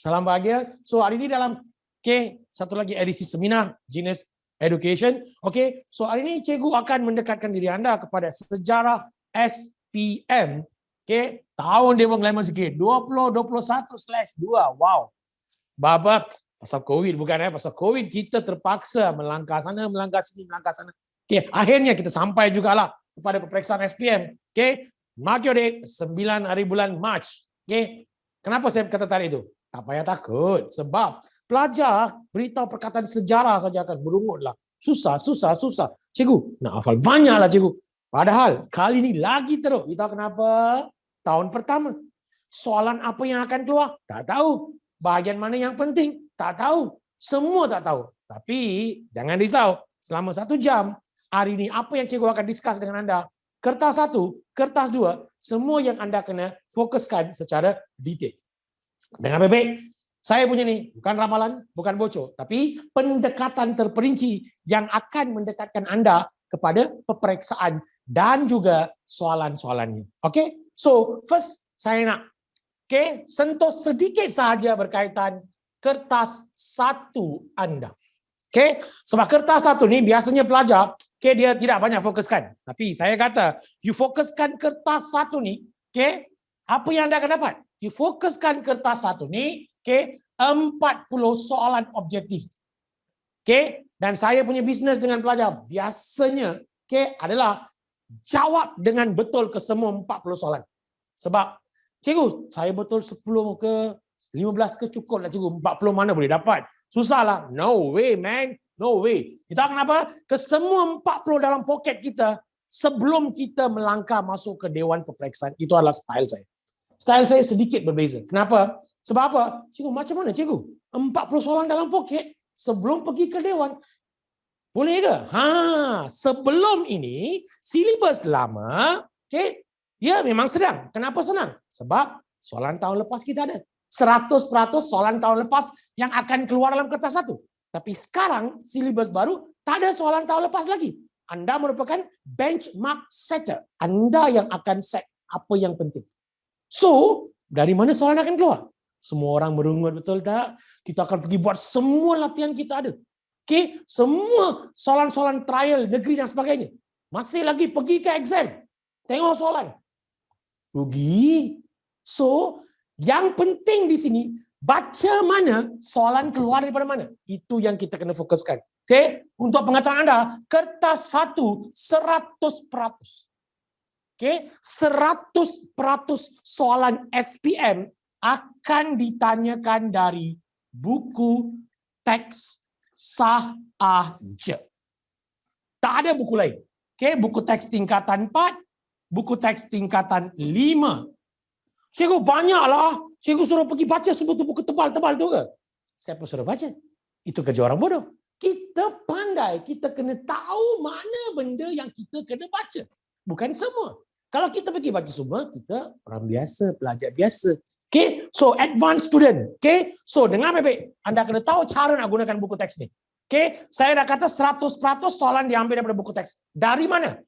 Salam bahagia. So hari ini dalam satu lagi edisi seminar Genius Education. So hari ini cikgu akan mendekatkan diri anda kepada sejarah SPM. Tahun dia pun lama sikit. 2021/2. Wow. Bapa pasal COVID bukan pasal COVID kita terpaksa melangkah sana, melangkah sini, melangkah sana. Akhirnya kita sampai jugalah kepada peperiksaan SPM. Mark your date 9 hari bulan Mac. Kenapa saya kata tadi itu? Tak payah takut. Sebab pelajar beritahu perkataan sejarah saja akan berungutlah. Susah. Cikgu, nak hafal banyaklah cikgu. Padahal kali ini lagi teruk. You tahu kenapa? Tahun pertama. Soalan apa yang akan keluar? Tak tahu. Bahagian mana yang penting? Tak tahu. Semua tak tahu. Tapi jangan risau. Selama 1 jam, hari ini apa yang cikgu akan discuss dengan anda? Kertas 1, kertas 2, semua yang anda kena fokuskan secara detail. Dengan baik-baik, saya punya ni bukan ramalan, bukan bocor, tapi pendekatan terperinci yang akan mendekatkan anda kepada peperiksaan dan juga soalan-soalannya. So first saya nak sentuh sedikit sahaja berkaitan kertas 1 anda. Sebab kertas 1 ni biasanya pelajar dia tidak banyak fokuskan. Tapi saya kata, you fokuskan kertas 1 ni, apa yang anda akan dapat? You fokuskan kertas 1 ni, 40 soalan objektif. Dan saya punya bisnes dengan pelajar biasanya adalah jawab dengan betul ke semua 40 soalan. Sebab cikgu, saya betul 10 ke 15 ke cukup lah cikgu, 40 mana boleh dapat? Susahlah. No way man. No way. Kita kenapa? Ke semua 40 dalam poket kita sebelum kita melangkah masuk ke Dewan Peperiksaan. Itu adalah style saya. Style saya sedikit berbeza. Kenapa? Sebab apa? Cikgu, macam mana cikgu? 40 soalan dalam poket sebelum pergi ke Dewan. Boleh ke? Sebelum ini, silibus lama, ya memang sedang. Kenapa senang? Sebab soalan tahun lepas kita ada. 100% soalan tahun lepas yang akan keluar dalam kertas 1. Tapi sekarang, silibus baru, tak ada soalan tahun lepas lagi. Anda merupakan benchmark setter. Anda yang akan set apa yang penting. So, dari mana soalan akan keluar? Semua orang merungut, betul tak? Kita akan pergi buat semua latihan kita ada. Semua soalan-soalan trial, negeri dan sebagainya. Masih lagi pergi ke exam. Tengok soalan. Rugi. So, yang penting di sini, baca mana, soalan keluar daripada mana. Itu yang kita kena fokuskan. Untuk pengetahuan anda, kertas 1 100%. 100% soalan SPM akan ditanyakan dari buku teks sahaja. Tak ada buku lain. Buku teks tingkatan 4, buku teks tingkatan 5. Cikgu, banyaklah. Cikgu suruh pergi baca semua tu buku tebal-tebal tu ke? Siapa suruh baca? Itu kerja orang bodoh. Kita pandai, kita kena tahu mana benda yang kita kena baca. Bukan semua. Kalau kita pergi baca semua, kita orang biasa, pelajar biasa. So advanced student. So dengar baik-baik. Anda kena tahu cara nak gunakan buku teks ni. Saya dah kata 100% soalan diambil daripada buku teks. Dari mana?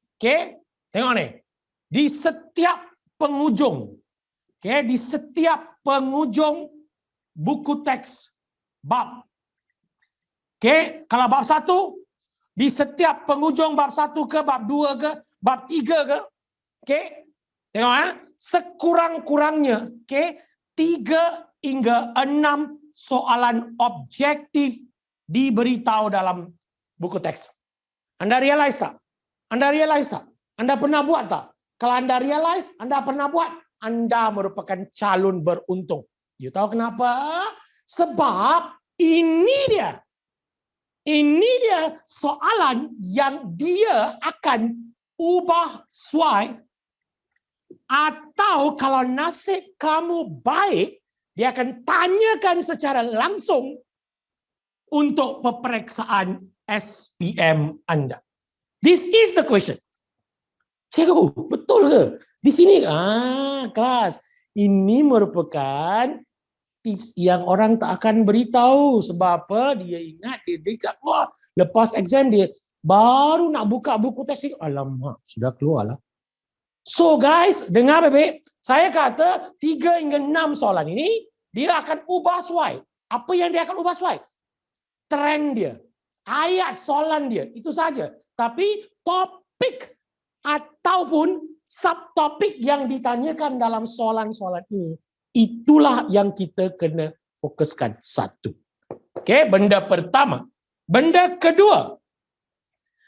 Tengok ni. Di setiap penghujung. Di setiap penghujung buku teks bab. Kalau bab 1, di setiap penghujung bab 1 ke, bab 2 ke, bab 3 ke. Tengok sekurang-kurangnya 3 hingga 6 soalan objektif diberitahu dalam buku teks. Anda realize tak? Anda realize tak? Anda pernah buat tak? Kalau anda realize, anda pernah buat, anda merupakan calon beruntung. You tahu kenapa? Sebab ini dia soalan yang dia akan ubah suai, atau kalau nasib kamu baik, dia akan tanyakan secara langsung untuk peperiksaan SPM anda. This is the question. Cikgu, betul ke? Di sini, kelas. Ini merupakan tips yang orang tak akan beritahu. Sebab apa? Dia ingat, dia dekat keluar. Lepas exam dia, baru nak buka buku teks. Alamak, sudah keluar lah. So guys, dengar baik-baik. Saya kata 3 hingga 6 soalan ini dia akan ubah sesuai. Apa yang dia akan ubah sesuai? Trend dia, ayat soalan dia, itu saja. Tapi topik ataupun subtopik yang ditanyakan dalam soalan-soalan ini, itulah yang kita kena fokuskan. Satu. Okey, benda pertama. Benda kedua,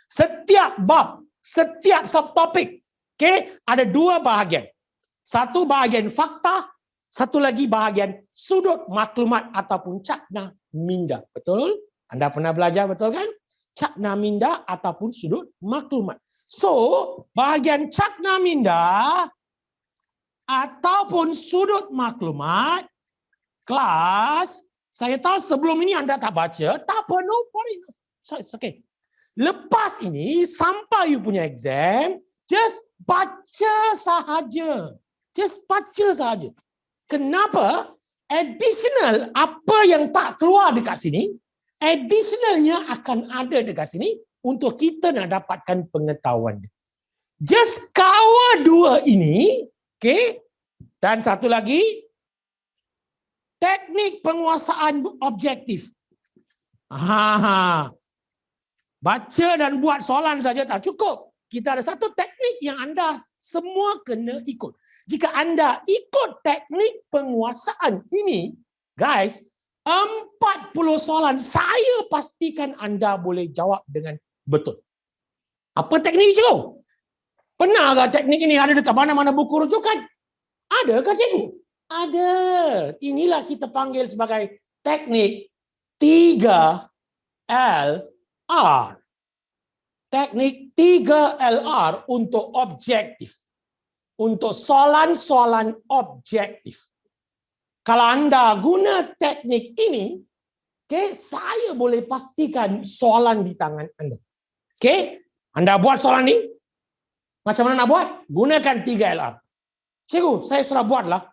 setiap bab, setiap subtopik, okey, ada dua bahagian. Satu bahagian fakta, satu lagi bahagian sudut maklumat ataupun cakna minda. Betul? Anda pernah belajar, betul kan? Cakna minda ataupun sudut maklumat. So, bahagian cakna minda ataupun sudut maklumat, kelas, saya tahu sebelum ini anda tak baca, tak apa, no worry. Okay. Lepas ini, sampai you punya exam, just baca sahaja. Just baca sahaja. Kenapa? Additional, apa yang tak keluar dekat sini, additionalnya akan ada dekat sini untuk kita nak dapatkan pengetahuan. Just kawal dua ini, okay? Dan satu lagi, teknik penguasaan objektif. Baca dan buat soalan saja tak cukup. Kita ada satu teknik yang anda semua kena ikut. Jika anda ikut teknik penguasaan ini, guys, 40 soalan saya pastikan anda boleh jawab dengan betul. Apa teknik ini, cikgu? Pernah ke teknik ini ada dekat mana-mana buku rujukan? Ada ke, cikgu? Ada. Inilah kita panggil sebagai teknik 3LR. Teknik 3LR untuk objektif. Untuk soalan-soalan objektif. Kalau anda guna teknik ini, okay, saya boleh pastikan soalan di tangan anda. Okay? Anda buat soalan ini, macam mana nak buat? Gunakan 3LR. Cikgu, saya sudah buatlah.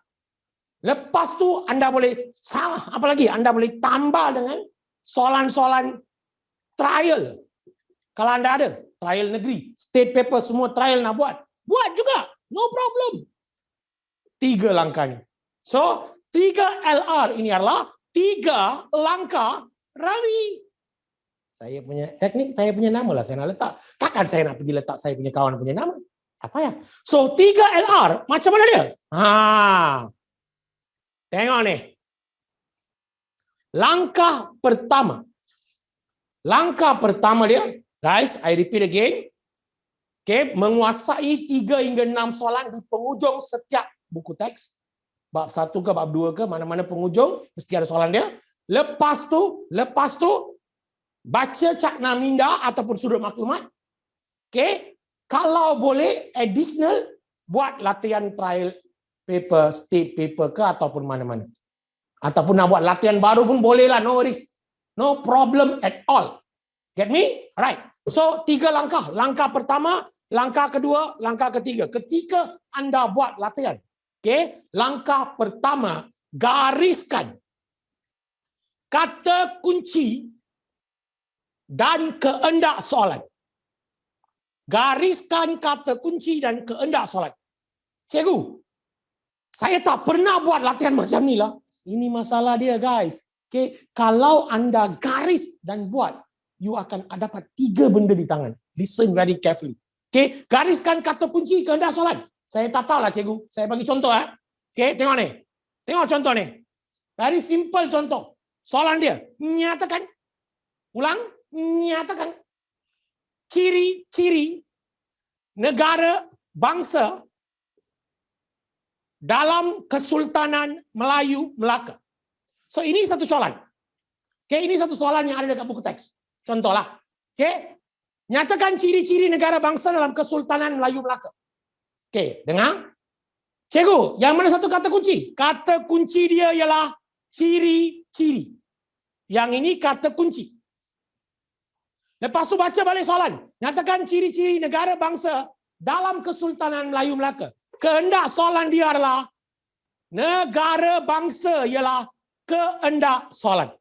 Lepas tu anda boleh salah, apa lagi? Anda boleh tambah dengan soalan-soalan trial. Kalau anda ada trial negeri, state paper semua trial nak buat, buat juga, no problem. 3 langkahnya. So 3LR ini adalah 3 langkah Rawi. Saya punya teknik, saya punya nama lah saya nak letak. Takkan saya nak pergi letak saya punya kawan punya nama? Tak payah. So 3LR macam mana dia? Tengok ni. Langkah pertama. Langkah pertama dia, guys, I repeat again. Okay, menguasai 3 hingga 6 soalan di penghujung setiap buku teks. Bab 1 ke bab 2 ke, mana-mana penghujung mesti ada soalan dia. Lepas tu baca cakna minda ataupun sudut maklumat. Okay, kalau boleh additional buat latihan trial paper, state paper ke ataupun mana-mana. Ataupun nak buat latihan baru pun boleh lah, no worries. No problem at all. Get me? Alright. So 3 langkah. Langkah pertama, langkah kedua, langkah ketiga. Ketika anda buat latihan, okay, langkah pertama, gariskan kata kunci dan keendak soalan. Gariskan kata kunci dan keendak soalan. Cikgu, saya tak pernah buat latihan macam ni lah. Ini masalah dia, guys. Okay, kalau anda garis dan buat, you akan dapat 3 benda di tangan. Listen very carefully. Okay, gariskan kata kunci keendak soalan. Saya tak tahu lah, cikgu. Saya bagi contoh. Okay, tengok ni. Tengok contoh ni. Very simple contoh. Soalan dia. Nyatakan. Ulang. Nyatakan. Ciri-ciri negara bangsa dalam Kesultanan Melayu Melaka. So ini satu soalan. Okay, ini satu soalan yang ada dekat buku teks. Contohlah. Okay. Nyatakan ciri-ciri negara bangsa dalam Kesultanan Melayu Melaka. Okay, dengar. Cikgu, yang mana satu kata kunci? Kata kunci dia ialah ciri-ciri. Yang ini kata kunci. Lepas tu baca balik soalan. Nyatakan ciri-ciri negara bangsa dalam Kesultanan Melayu Melaka. Kehendak soalan dia adalah negara bangsa ialah kehendak soalan.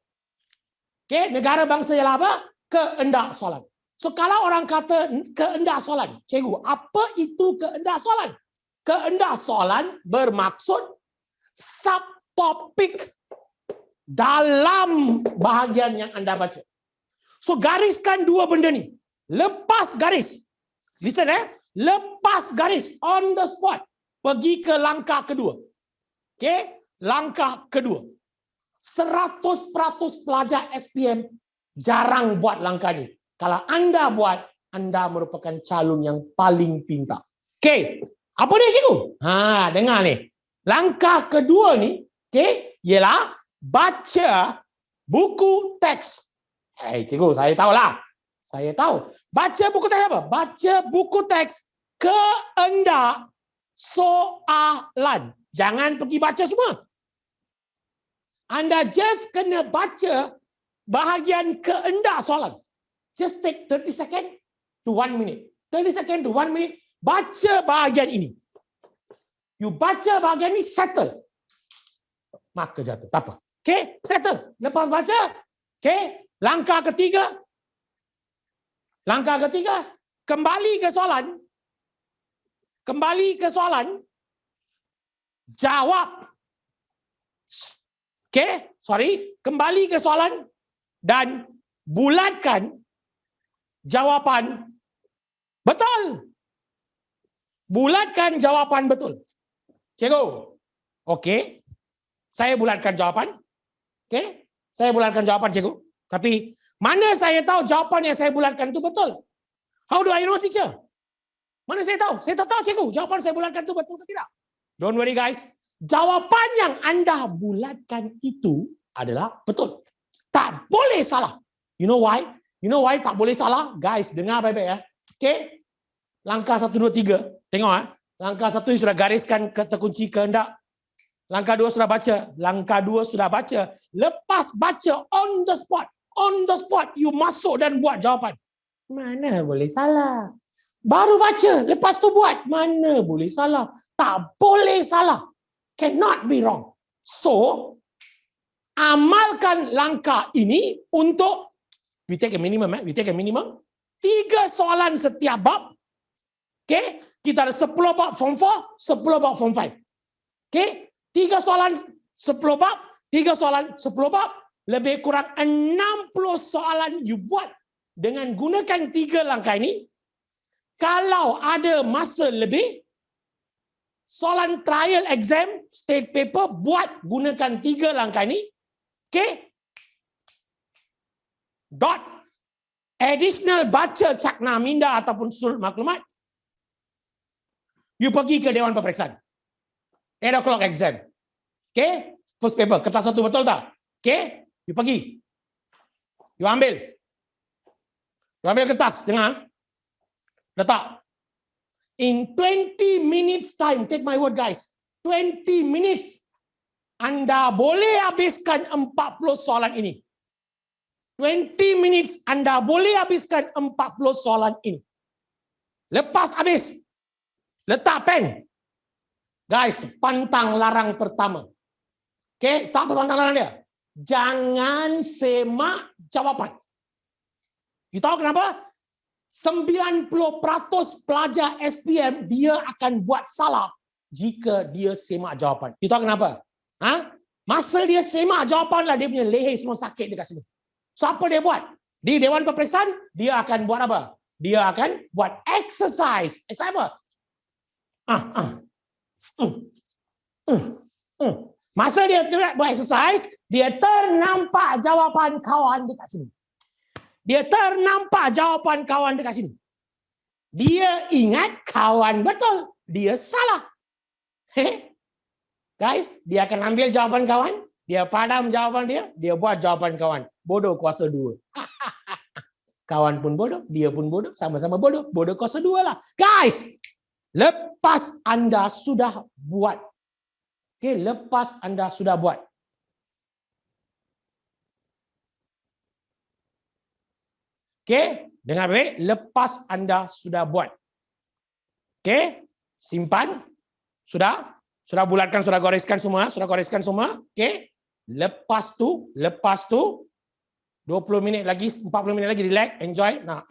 Okay, negara bangsa ialah apa? Kehendak soalan. So kalau orang kata kehendak soalan, cikgu, apa itu kehendak soalan? Kehendak soalan bermaksud subtopik dalam bahagian yang anda baca. So gariskan dua benda ni. Lepas garis. Listen lepas garis on the spot. Pergi ke langkah kedua. Okay? Langkah kedua. 100% pelajar SPM jarang buat langkah ni. Kalau anda buat, anda merupakan calon yang paling pintar. Okay. Apa dia cikgu? Dengar ni. Langkah kedua ni, okay, ialah baca buku teks. Cikgu, saya tahulah. Saya tahu. Baca buku teks apa? Baca buku teks kehendak soalan. Jangan pergi baca semua. Anda just kena baca bahagian kehendak soalan. Just take 30 second to 1 minute. 30 second to 1 minute. Baca bahagian ini. You baca bahagian ini, settle. Maka jatuh. Tak apa. Okay, settle. Lepas baca, okay, langkah ketiga, kembali ke soalan. Jawab. Okay, kembali ke soalan dan bulatkan jawapan betul. Bulatkan jawapan betul. Cikgu. Okey. Saya bulatkan jawapan. Okey. Saya bulatkan jawapan, cikgu. Tapi mana saya tahu jawapan yang saya bulatkan itu betul? How do I know, teacher? Mana saya tahu? Saya tak tahu, cikgu. Jawapan saya bulatkan itu betul ke tidak? Don't worry, guys. Jawapan yang anda bulatkan itu adalah betul. Tak boleh salah. You know why? You know why tak boleh salah? Guys, dengar baik-baik ya. Okey. Langkah 1, 2, 3. Tengok Langkah 1 sudah gariskan terkunci kehendak. Langkah 2 sudah baca. Langkah 2 sudah baca. Lepas baca on the spot. On the spot you masuk dan buat jawapan. Mana boleh salah? Baru baca, lepas tu buat. Mana boleh salah? Tak boleh salah. Cannot be wrong. So, amalkan langkah ini untuk we take a minimum. 3 soalan setiap bab. Okay? Kita ada 10 bab form 4, 10 bab form 5. Okay? 3 soalan 10 bab, 3 soalan 10 bab, lebih kurang 60 soalan you buat dengan gunakan 3 langkah ini. Kalau ada masa lebih, soalan trial exam, state paper, buat gunakan 3 langkah ini. Okay? Dot. Additional baca cakna minda ataupun surat maklumat. You pergi ke Dewan Peperiksaan. 8 o'clock exam. Okay? First paper. Kertas 1 betul tak? Okay? You pergi. You ambil. You ambil kertas. Dengar. Letak. In 20 minutes time. Take my word, guys. 20 minutes. Anda boleh habiskan 40 soalan ini. 20 minutes. Anda boleh habiskan 40 soalan ini. Lepas habis. Letak pen. Guys, pantang larang pertama. Okay, tak apa pantang larang dia. Jangan semak jawapan. You tahu kenapa? 90% pelajar SPM dia akan buat salah jika dia semak jawapan. You tahu kenapa? Masa dia semak jawapan lah dia punya leher semua sakit dekat sini. So apa dia buat? Di Dewan Peperiksaan dia akan buat apa? Dia akan buat exercise. Exercise apa? Masa dia buat exercise, dia ternampak jawapan kawan dekat sini. Dia ternampak jawapan kawan dekat sini. Dia ingat kawan betul. Dia salah. Guys, dia akan ambil jawapan kawan, dia padam jawapan dia buat jawapan kawan. Bodoh kuasa 2. Kawan pun bodoh, dia pun bodoh, sama-sama bodoh. Bodoh kuasa 2 lah. Guys, lepas anda sudah buat. Okay, lepas anda sudah buat. Okay, dengar baik. Lepas anda sudah buat. Okay, simpan. Sudah bulatkan, sudah goreskan semua. Okay, lepas tu 20 minit lagi, 40 minit lagi, relax, enjoy. Nah,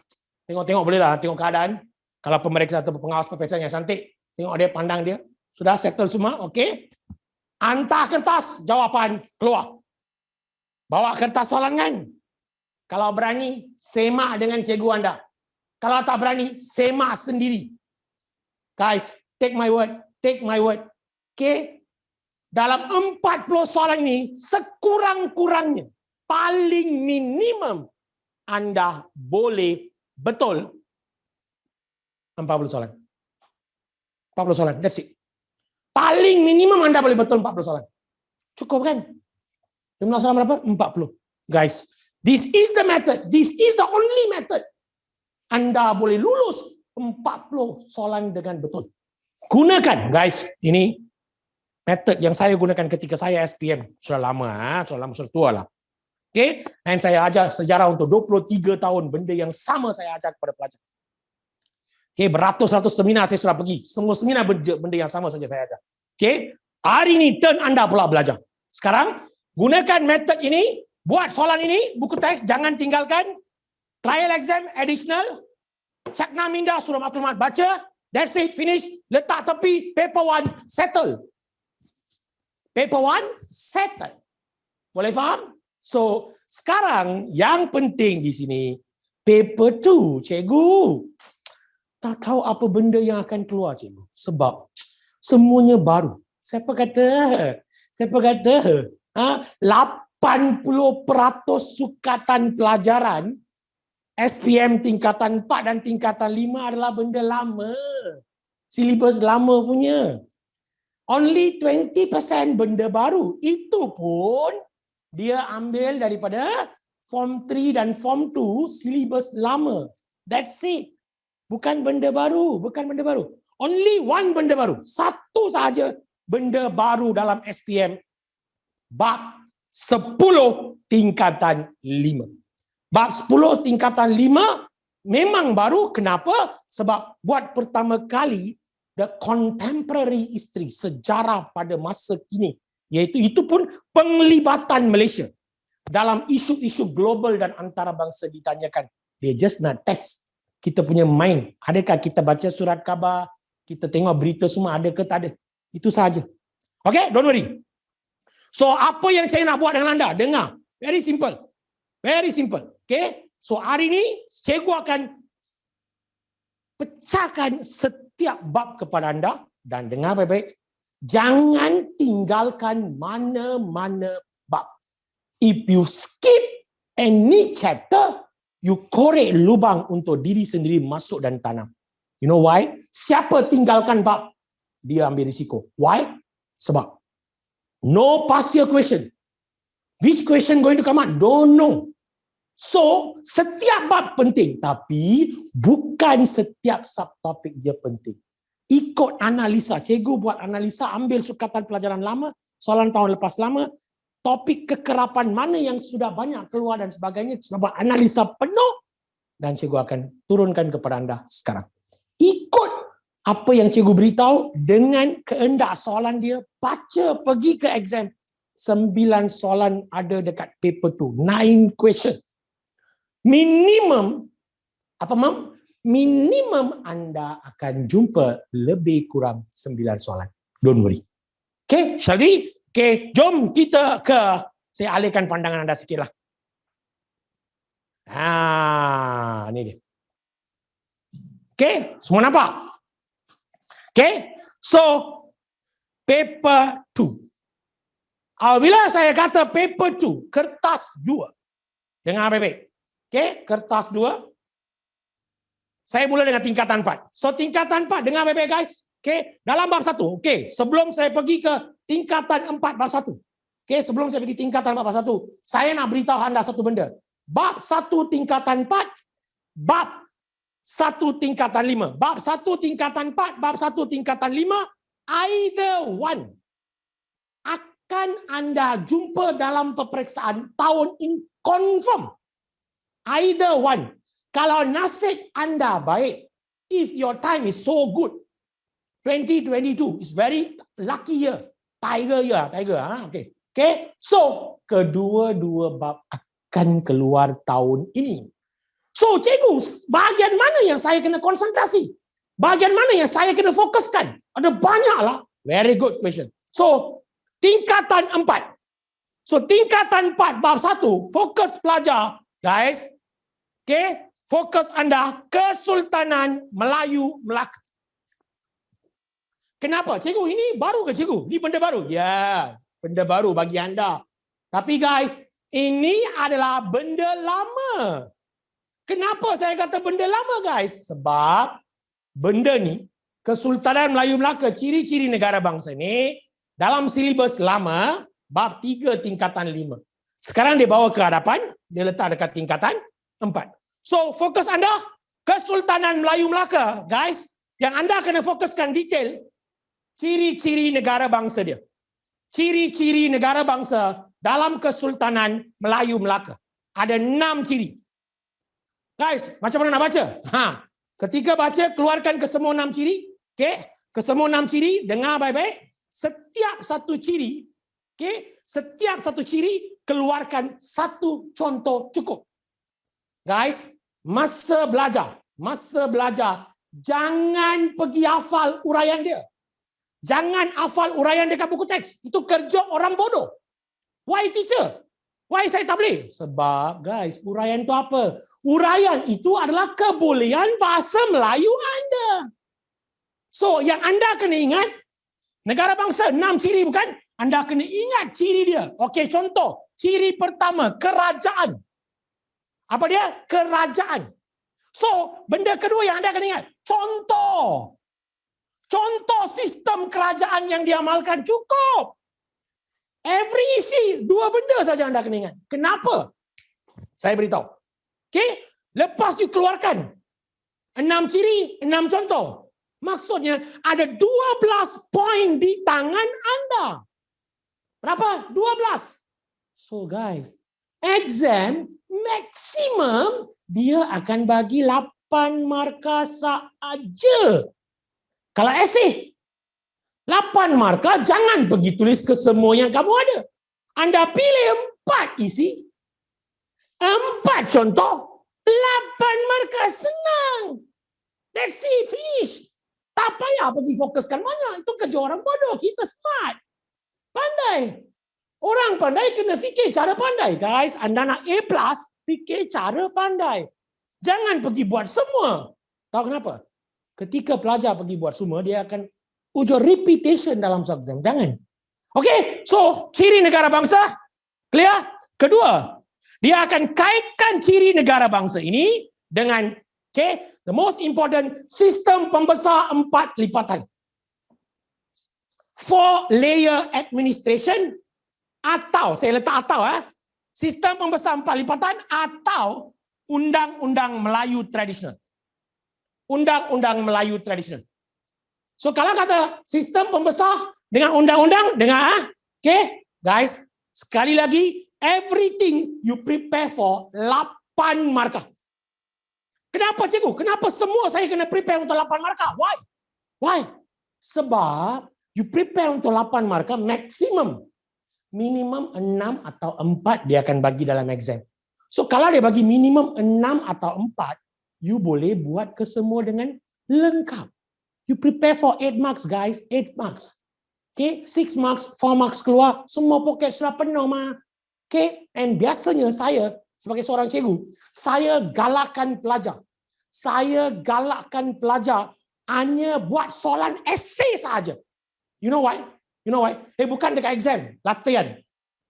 tengok boleh lah, tengok keadaan. Kalau pemeriksa atau pengawas peperiksaan yang cantik, tengok dia, pandang dia. Sudah settle semua, okey. Hantar kertas, jawapan keluar. Bawa kertas soalan kan? Kalau berani, semak dengan cikgu anda. Kalau tak berani, semak sendiri. Guys, take my word. Take my word. Okay? Dalam 40 soalan ini, sekurang-kurangnya, paling minimum, anda boleh betul 40 soalan. 40 soalan, that's it. Paling minimum anda boleh betul 40 soalan. Cukup kan? Jumlah soalan berapa? 40. Guys, this is the method. This is the only method. Anda boleh lulus 40 soalan dengan betul. Gunakan, guys. Ini method yang saya gunakan ketika saya SPM. Sudah lama, sudah tua lah. Okay? Dan saya ajar sejarah untuk 23 tahun. Benda yang sama saya ajar kepada pelajar. Okay, beratus-ratus seminar saya sudah pergi. Semua seminar benda yang sama saja saya ajar. Okay? Hari ini turn anda pula belajar. Sekarang, gunakan method ini. Buat soalan ini, buku teks jangan tinggalkan. Trial exam, additional. Cakna minda, surah maklumat baca. That's it, finish. Letak tepi, paper 1, settle. Paper 1, settle. Boleh faham? So, sekarang yang penting di sini, paper 2, cikgu. Tak tahu apa benda yang akan keluar, cikgu. Sebab semuanya baru. Siapa kata? 80% sukatan pelajaran SPM tingkatan 4 dan tingkatan 5 adalah benda lama. Silibus lama punya. Only 20% benda baru. Itu pun dia ambil daripada Form 3 dan Form 2 silibus lama. That's it. Bukan benda baru. Only one benda baru. Satu sahaja benda baru dalam SPM. Bab 10 tingkatan 5. Bab 10 tingkatan 5 memang baru. Kenapa? Sebab buat pertama kali the contemporary history, sejarah pada masa kini, iaitu itu pun penglibatan Malaysia dalam isu-isu global dan antarabangsa ditanyakan. Dia just nak test kita punya mind. Adakah kita baca surat khabar, kita tengok berita semua, ada ke tak ada. Itu sahaja. Okay, don't worry. So, apa yang saya nak buat dengan anda? Dengar. Very simple. Okay. So, hari ini, cikgu akan pecahkan setiap bab kepada anda. Dan dengar baik-baik. Jangan tinggalkan mana-mana bab. If you skip any chapter, you korek lubang untuk diri sendiri masuk dan tanam. You know why? Siapa tinggalkan bab, dia ambil risiko. Why? Sebab no past year question. Which question going to come out? Don't know. So, setiap bab penting. Tapi, bukan setiap subtopik je penting. Ikut analisa. Cikgu buat analisa, ambil sukatan pelajaran lama, soalan tahun lepas lama, topik kekerapan mana yang sudah banyak keluar dan sebagainya. Sudah buat analisa penuh. Dan cikgu akan turunkan kepada anda sekarang. Ikut apa yang cikgu beritahu dengan kehendak soalan dia, baca, pergi ke exam. 9 soalan ada dekat paper tu. 9 question. Minimum, minimum anda akan jumpa lebih kurang 9 soalan. Don't worry. Okay, shall we? Okay, jom kita ke, saya alihkan pandangan anda sikit lah. Ini dia. Okay, semua nampak? Okay, so paper 2. Bila saya kata paper 2, kertas 2. Dengar baik-baik. Okay, kertas 2. Saya mula dengan tingkatan 4. So tingkatan 4, dengar baik-baik guys. Okay, dalam bab 1. Okay, sebelum saya pergi ke tingkatan 4 bab 1. Okay, sebelum saya pergi tingkatan 4 bab 1, saya nak beritahu anda satu benda. Bab 1 tingkatan 4, bab 1 tingkatan 5. Bab 1 tingkatan 4, bab 1 tingkatan 5, either one akan anda jumpa dalam peperiksaan tahun ini confirm. Either one. Kalau nasib anda baik, if your time is so good, 2022 is very lucky year. Tiger year. Okay. Okay. So, kedua-dua bab akan keluar tahun ini. So, cikgu, bahagian mana yang saya kena konsentrasi? Bahagian mana yang saya kena fokuskan? Ada banyaklah. Very good question. So, tingkatan 4. So tingkatan 4 bab 1, fokus pelajar, guys. Okay, fokus anda Kesultanan Melayu Melaka. Kenapa? Cikgu, ini baru ke cikgu? Ini benda baru? Ya, benda baru bagi anda. Tapi guys, ini adalah benda lama. Kenapa saya kata benda lama guys? Sebab benda ni, Kesultanan Melayu Melaka, ciri-ciri negara bangsa ni, dalam silibus lama, bab 3 tingkatan 5. Sekarang dia bawa ke hadapan, dia letak dekat tingkatan 4. So, fokus anda, Kesultanan Melayu Melaka. Guys, yang anda kena fokuskan detail, ciri-ciri negara bangsa dia. Ciri-ciri negara bangsa dalam Kesultanan Melayu Melaka. Ada 6 ciri. Guys, macam mana nak baca? Ketika baca, keluarkan kesemua 6 ciri. Okay? Kesemua 6 ciri, dengar baik-baik. Setiap satu ciri, okay? Setiap satu ciri, keluarkan satu contoh cukup. Guys, masa belajar, jangan pergi hafal uraian dia. Jangan hafal uraian dekat buku teks. Itu kerja orang bodoh. Why teacher? Why saya tak boleh? Sebab guys, uraian itu apa? Uraian itu adalah kebolehan bahasa Melayu anda. So, yang anda kena ingat, negara bangsa 6 ciri bukan? Anda kena ingat ciri dia. Okey, contoh. Ciri pertama, kerajaan. Apa dia? Kerajaan. So, benda kedua yang anda kena ingat, contoh. Contoh sistem kerajaan yang diamalkan cukup. Every isi, 2 benda saja anda kena ingat. Kenapa? Saya beritahu. Okey, lepas you keluarkan 6 ciri, 6 contoh. Maksudnya ada 12 poin di tangan anda. Berapa? 12. So guys, exam maksimum dia akan bagi 8 markah saja. Kalau esei 8 markah, jangan pergi tulis ke semua yang kamu ada. Anda pilih 4 isi, 4 contoh, 8 markah, senang. That's it, finish. Tak payah pergi fokuskan banyak. Itu kerja orang bodoh. Kita smart. Pandai. Orang pandai kena fikir cara pandai. Guys, anda nak A+, fikir cara pandai. Jangan pergi buat semua. Tahu kenapa? Ketika pelajar pergi buat semua, dia akan ujar repetition dalam subjek. Jangan. Okey, so ciri negara bangsa clear? Kedua, dia akan kaitkan ciri negara bangsa ini dengan the most important, sistem pembesar 4 lipatan. 4 layer administration atau, saya letak atau sistem pembesar 4 lipatan atau undang-undang Melayu tradisional. Undang-undang Melayu tradisional. So kalau kata sistem pembesar dengan undang-undang, dengar guys, sekali lagi, everything you prepare for 8 markah. Kenapa cikgu? Kenapa semua saya kena prepare untuk 8 markah? Why? Why? Sebab you prepare untuk 8 markah maksimum. Minimum 6 atau 4 dia akan bagi dalam exam. So kalau dia bagi minimum 6 atau 4, you boleh buat kesemua dengan lengkap. You prepare for 8 marks guys, 8 marks. Okay, 6 marks, 4 marks keluar, semua poket sudah penuh mah. Okay, and biasanya saya sebagai seorang cikgu, saya galakkan pelajar. Saya galakkan pelajar hanya buat soalan esei saja. You know why? You know why? Bukan dekat exam, latihan.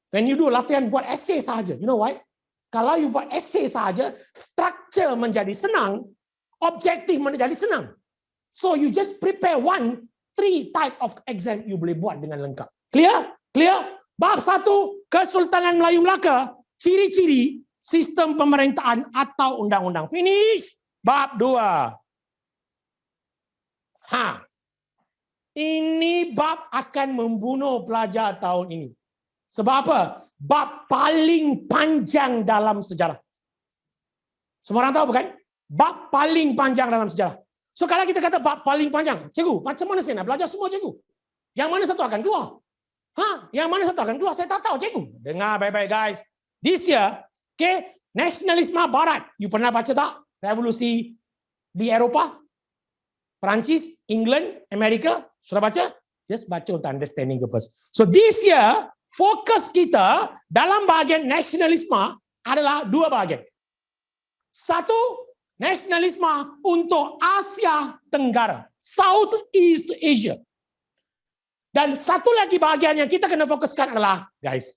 When you do latihan buat esei saja. You know why? Kalau you buat esei saja, structure menjadi senang, objektif menjadi senang. So you just prepare 3 type of exam you boleh buat dengan lengkap. Clear? Clear? Bab 1, Kesultanan Melayu Melaka, ciri-ciri sistem pemerintahan atau undang-undang. Finish. Bab 2. Ini bab akan membunuh pelajar tahun ini. Sebab apa? Bab paling panjang dalam sejarah. Semua orang tahu bukan? Bab paling panjang dalam sejarah. So kalau kita kata bab paling panjang, cikgu, macam mana saya nak belajar semua cikgu? Yang mana satu akan keluar? Yang mana satu akan keluar? Saya tak tahu cikgu. Dengar baik-baik guys. This year, nasionalisme barat. You pernah baca tak? Revolusi di Eropah? Perancis, England, Amerika? Sudah baca? Just baca untuk understanding purpose. So this year, fokus kita dalam bahagian nasionalisme adalah dua bahagian. Satu, nasionalisme untuk Asia Tenggara, Southeast Asia. Dan satu lagi bahagian yang kita kena fokuskan adalah, guys,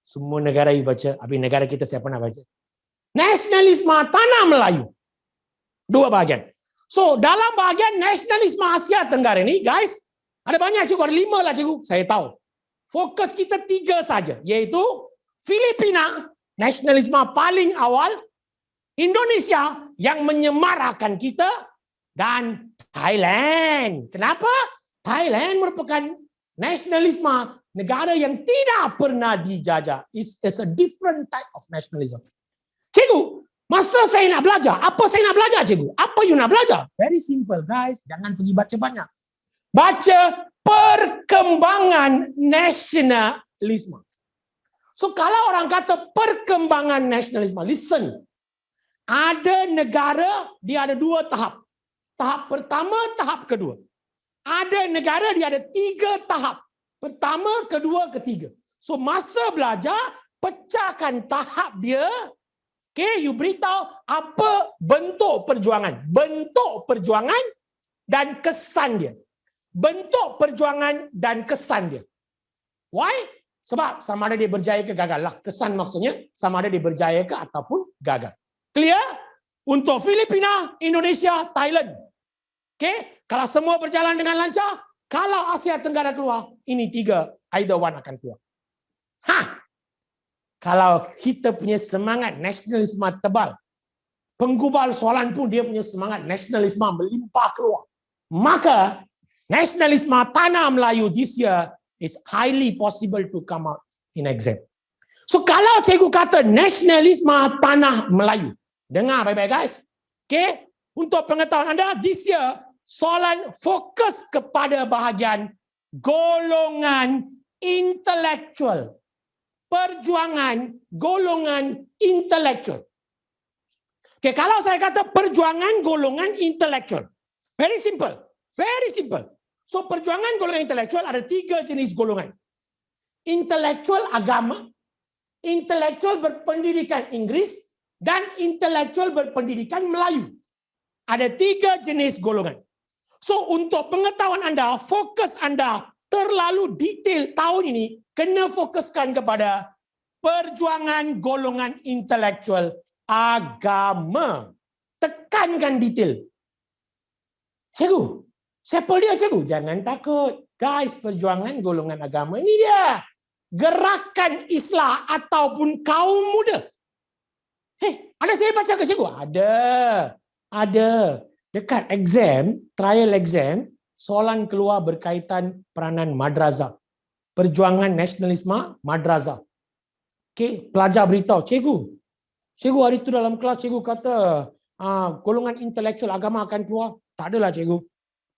semua negara you baca, habis negara kita siapa nak baca? Nasionalisme tanah Melayu. Dua bahagian. So, dalam bahagian nasionalisme Asia Tenggara ini, guys, ada banyak cikgu, ada 5 lah cikgu, saya tahu. Fokus kita 3 saja, iaitu Filipina, nasionalisme paling awal, Indonesia yang menyemarakkan kita, dan Thailand. Kenapa? Thailand merupakan nasionalisme negara yang tidak pernah dijajah. It's a different type of nationalism. Cikgu, masa saya nak belajar, apa saya nak belajar cikgu? Apa you nak belajar? Very simple guys, jangan pergi baca banyak. Baca perkembangan nasionalisme. So kalau orang kata perkembangan nasionalisme, listen. Ada negara dia ada 2 tahap. Tahap pertama, tahap kedua. Ada negara dia ada 3 tahap. Pertama, kedua, ketiga. So masa belajar, pecahkan tahap dia. Okay, you beritahu apa bentuk perjuangan. Bentuk perjuangan dan kesan dia. Bentuk perjuangan dan kesan dia. Why? Sebab sama ada dia berjaya ke gagal lah. Kesan maksudnya sama ada dia berjaya ke ataupun gagal. Clear? Untuk Filipina, Indonesia, Thailand. Okay? Kalau semua berjalan dengan lancar, kalau Asia Tenggara keluar, ini 3, either one akan keluar. Kalau kita punya semangat nasionalisme tebal, penggubal soalan pun dia punya semangat nasionalisme melimpah keluar. Maka, nasionalisme tanah Melayu this year is highly possible to come out in exam. So, kalau cikgu kata nasionalisme tanah Melayu, dengar baik-baik guys. Okay? Untuk pengetahuan anda, this year, soalan fokus kepada bahagian golongan intelektual. Perjuangan golongan intelektual. Okay, kalau saya kata perjuangan golongan intelektual. Very simple. Very simple. So, perjuangan golongan intelektual ada 3 jenis golongan. Intelektual agama, intelektual berpendidikan Inggris, dan intelektual berpendidikan Melayu. Ada 3 jenis golongan. So, untuk pengetahuan anda, fokus anda terlalu detail tahun ini, kena fokuskan kepada perjuangan golongan intelektual agama. Tekankan detail. Cikgu, siapa dia cikgu? Jangan takut. Guys, perjuangan golongan agama ini dia. Gerakan Islah ataupun kaum muda. Ada saya baca ke cikgu? Ada. Dekat exam, trial exam, soalan keluar berkaitan peranan madrasah. Perjuangan nasionalisme madrasah. Okay, pelajar beritahu, cikgu hari itu dalam kelas cikgu kata golongan intelektual agama akan keluar. Tak adalah cikgu.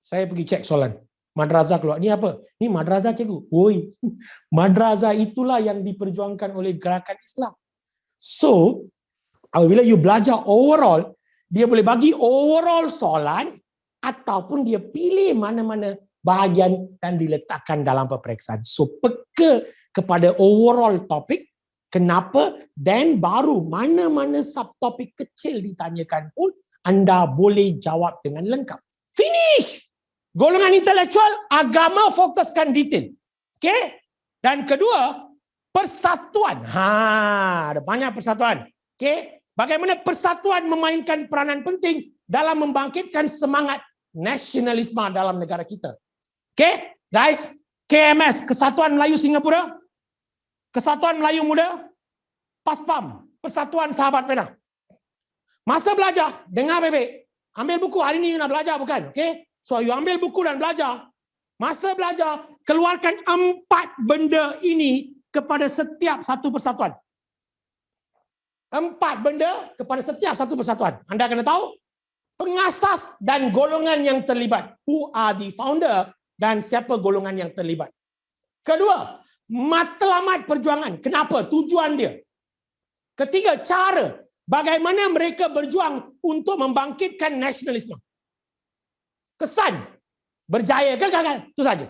Saya pergi cek soalan. Madrasah keluar. Ni apa? Ni madrasah cikgu. Oi, madrasah itulah yang diperjuangkan oleh gerakan Islam. So, apabila you belajar overall, dia boleh bagi overall soalan ataupun dia pilih mana-mana bahagian dan diletakkan dalam peperiksaan. So, peka kepada overall topik. Kenapa? Dan baru mana-mana subtopik kecil ditanyakan pun anda boleh jawab dengan lengkap. Finish! Golongan intelektual, agama fokuskan detail. Okay? Dan kedua, persatuan. Ada banyak persatuan. Okay? Bagaimana persatuan memainkan peranan penting dalam membangkitkan semangat nasionalisme dalam negara kita. Okay? Guys, KMS, Kesatuan Melayu Singapura, Kesatuan Melayu Muda, PASPAM, Persatuan Sahabat Penang. Masa belajar, dengar baik-baik. Ambil buku, hari ini you nak belajar bukan? Okay? So, you ambil buku dan belajar. Masa belajar, keluarkan 4 benda ini kepada setiap satu persatuan. 4 benda kepada setiap satu persatuan. Anda kena tahu pengasas dan golongan yang terlibat. Who are the founder dan siapa golongan yang terlibat. Kedua, matlamat perjuangan. Kenapa? Tujuan dia. Ketiga, cara bagaimana mereka berjuang untuk membangkitkan nasionalisme. Kesan, berjaya ke gagal? Itu saja.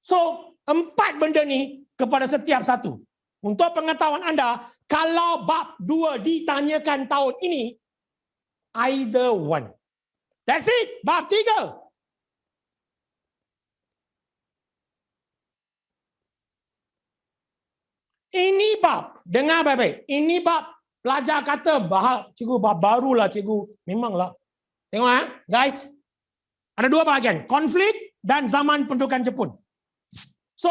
So, 4 benda ni kepada setiap satu. Untuk pengetahuan anda, kalau bab 2 ditanyakan tahun ini, either one. That's it. Bab 3. Ini bab, dengar baik-baik. Ini bab pelajar kata, cikgu bab barulah cikgu. Memanglah. Tengok guys. Ada 2 bahagian, konflik dan zaman pendudukan Jepun. So,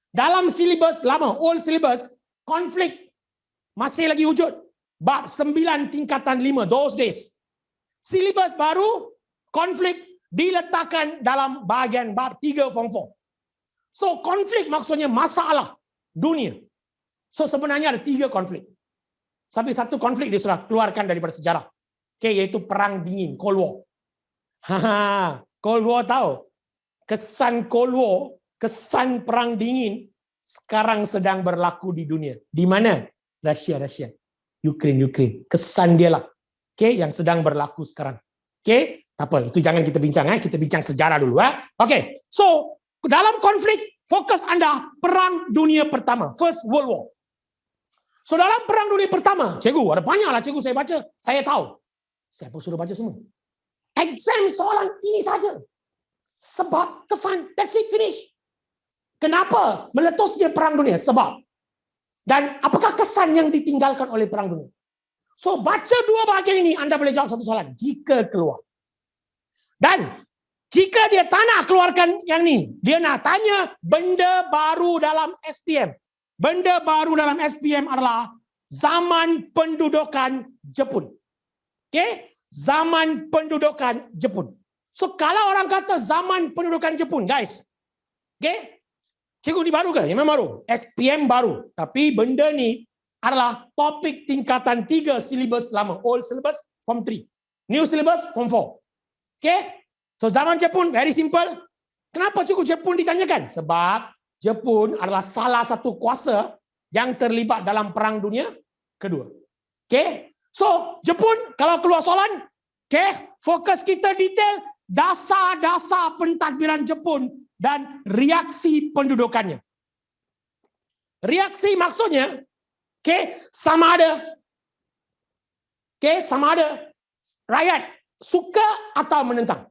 dalam silibus lama, old syllabus, konflik masih lagi wujud. Bab 9 tingkatan 5, those days. Silibus baru, konflik diletakkan dalam bahagian bab 3 form 4. So, konflik maksudnya masalah dunia. So, sebenarnya ada 3 konflik. Tapi satu konflik dia sudah keluarkan daripada sejarah. Iaitu Perang Dingin, Cold War. Cold War tahu? Kesan Cold War, kesan Perang Dingin sekarang sedang berlaku di dunia. Di mana? Rusia. Ukraine. Kesan dia lah. Yang sedang berlaku sekarang. Tak apa, itu jangan kita bincang. Kita bincang sejarah dulu. So, dalam konflik, fokus anda Perang Dunia Pertama, First World War. So, dalam Perang Dunia Pertama, cikgu, ada banyaklah cikgu saya baca. Saya tahu. Siapa suruh baca semua? Exam soalan ini saja. Sebab kesan, that's it, finish. Kenapa meletusnya Perang Dunia? Sebab. Dan apakah kesan yang ditinggalkan oleh Perang Dunia? So, baca 2 bahagian ini, anda boleh jawab satu soalan. Jika keluar. Dan, jika dia tak nak keluarkan yang ni, dia nak tanya benda baru dalam SPM. Benda baru dalam SPM adalah zaman pendudukan Jepun. Zaman pendudukan Jepun. So, kalau orang kata zaman pendudukan Jepun, guys. Cikgu ni baru ke? Memang baru. SPM baru. Tapi benda ni adalah topik tingkatan 3 silibus lama. Old syllabus, form 3. New syllabus, form 4. So, zaman Jepun, very simple. Kenapa cikgu Jepun ditanyakan? Sebab Jepun adalah salah satu kuasa yang terlibat dalam Perang Dunia Kedua. So, Jepun, kalau keluar soalan, fokus kita detail dasar-dasar pentadbiran Jepun dan reaksi pendudukannya. Reaksi maksudnya, sama ada rakyat suka atau menentang.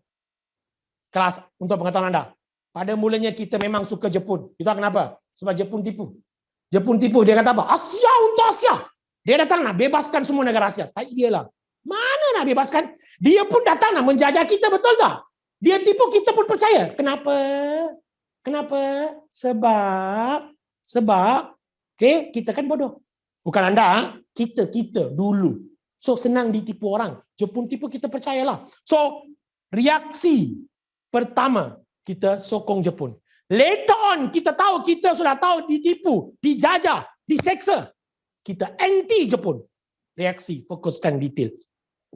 Kelas untuk pengetahuan anda. Pada mulanya kita memang suka Jepun. Itu kenapa? Sebab Jepun tipu. Dia kata apa? Asia untuk Asia. Dia datang nak bebaskan semua negara Asia. Tak dia lah. Mana nak bebaskan? Dia pun datang nak menjajah kita, betul tak? Dia tipu, kita pun percaya. Kenapa? Sebab kita kan bodoh. Bukan anda, kita dulu. So, senang ditipu orang. Jepun tipu, kita percayalah. So, reaksi pertama, kita sokong Jepun. Later on, kita sudah tahu ditipu, dijajah, diseksa. Kita anti Jepun. Reaksi, fokuskan detail.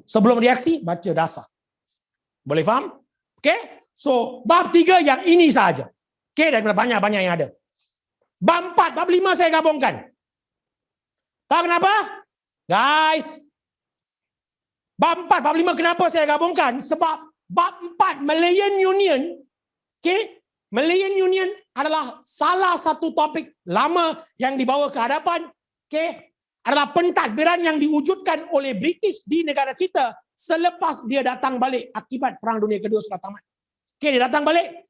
Sebelum reaksi, baca dasar. Boleh faham? So, bab 3 yang ini saja. Daripada banyak-banyak yang ada. Bab 4, bab 5 saya gabungkan. Tahu kenapa? Guys, bab 4, bab 5 kenapa saya gabungkan? Sebab bab 4, Malayan Union, Malayan Union adalah salah satu topik lama yang dibawa ke hadapan. Adalah pentadbiran yang diwujudkan oleh British di negara kita selepas dia datang balik akibat Perang Dunia Kedua sudah tamat. Dia datang balik.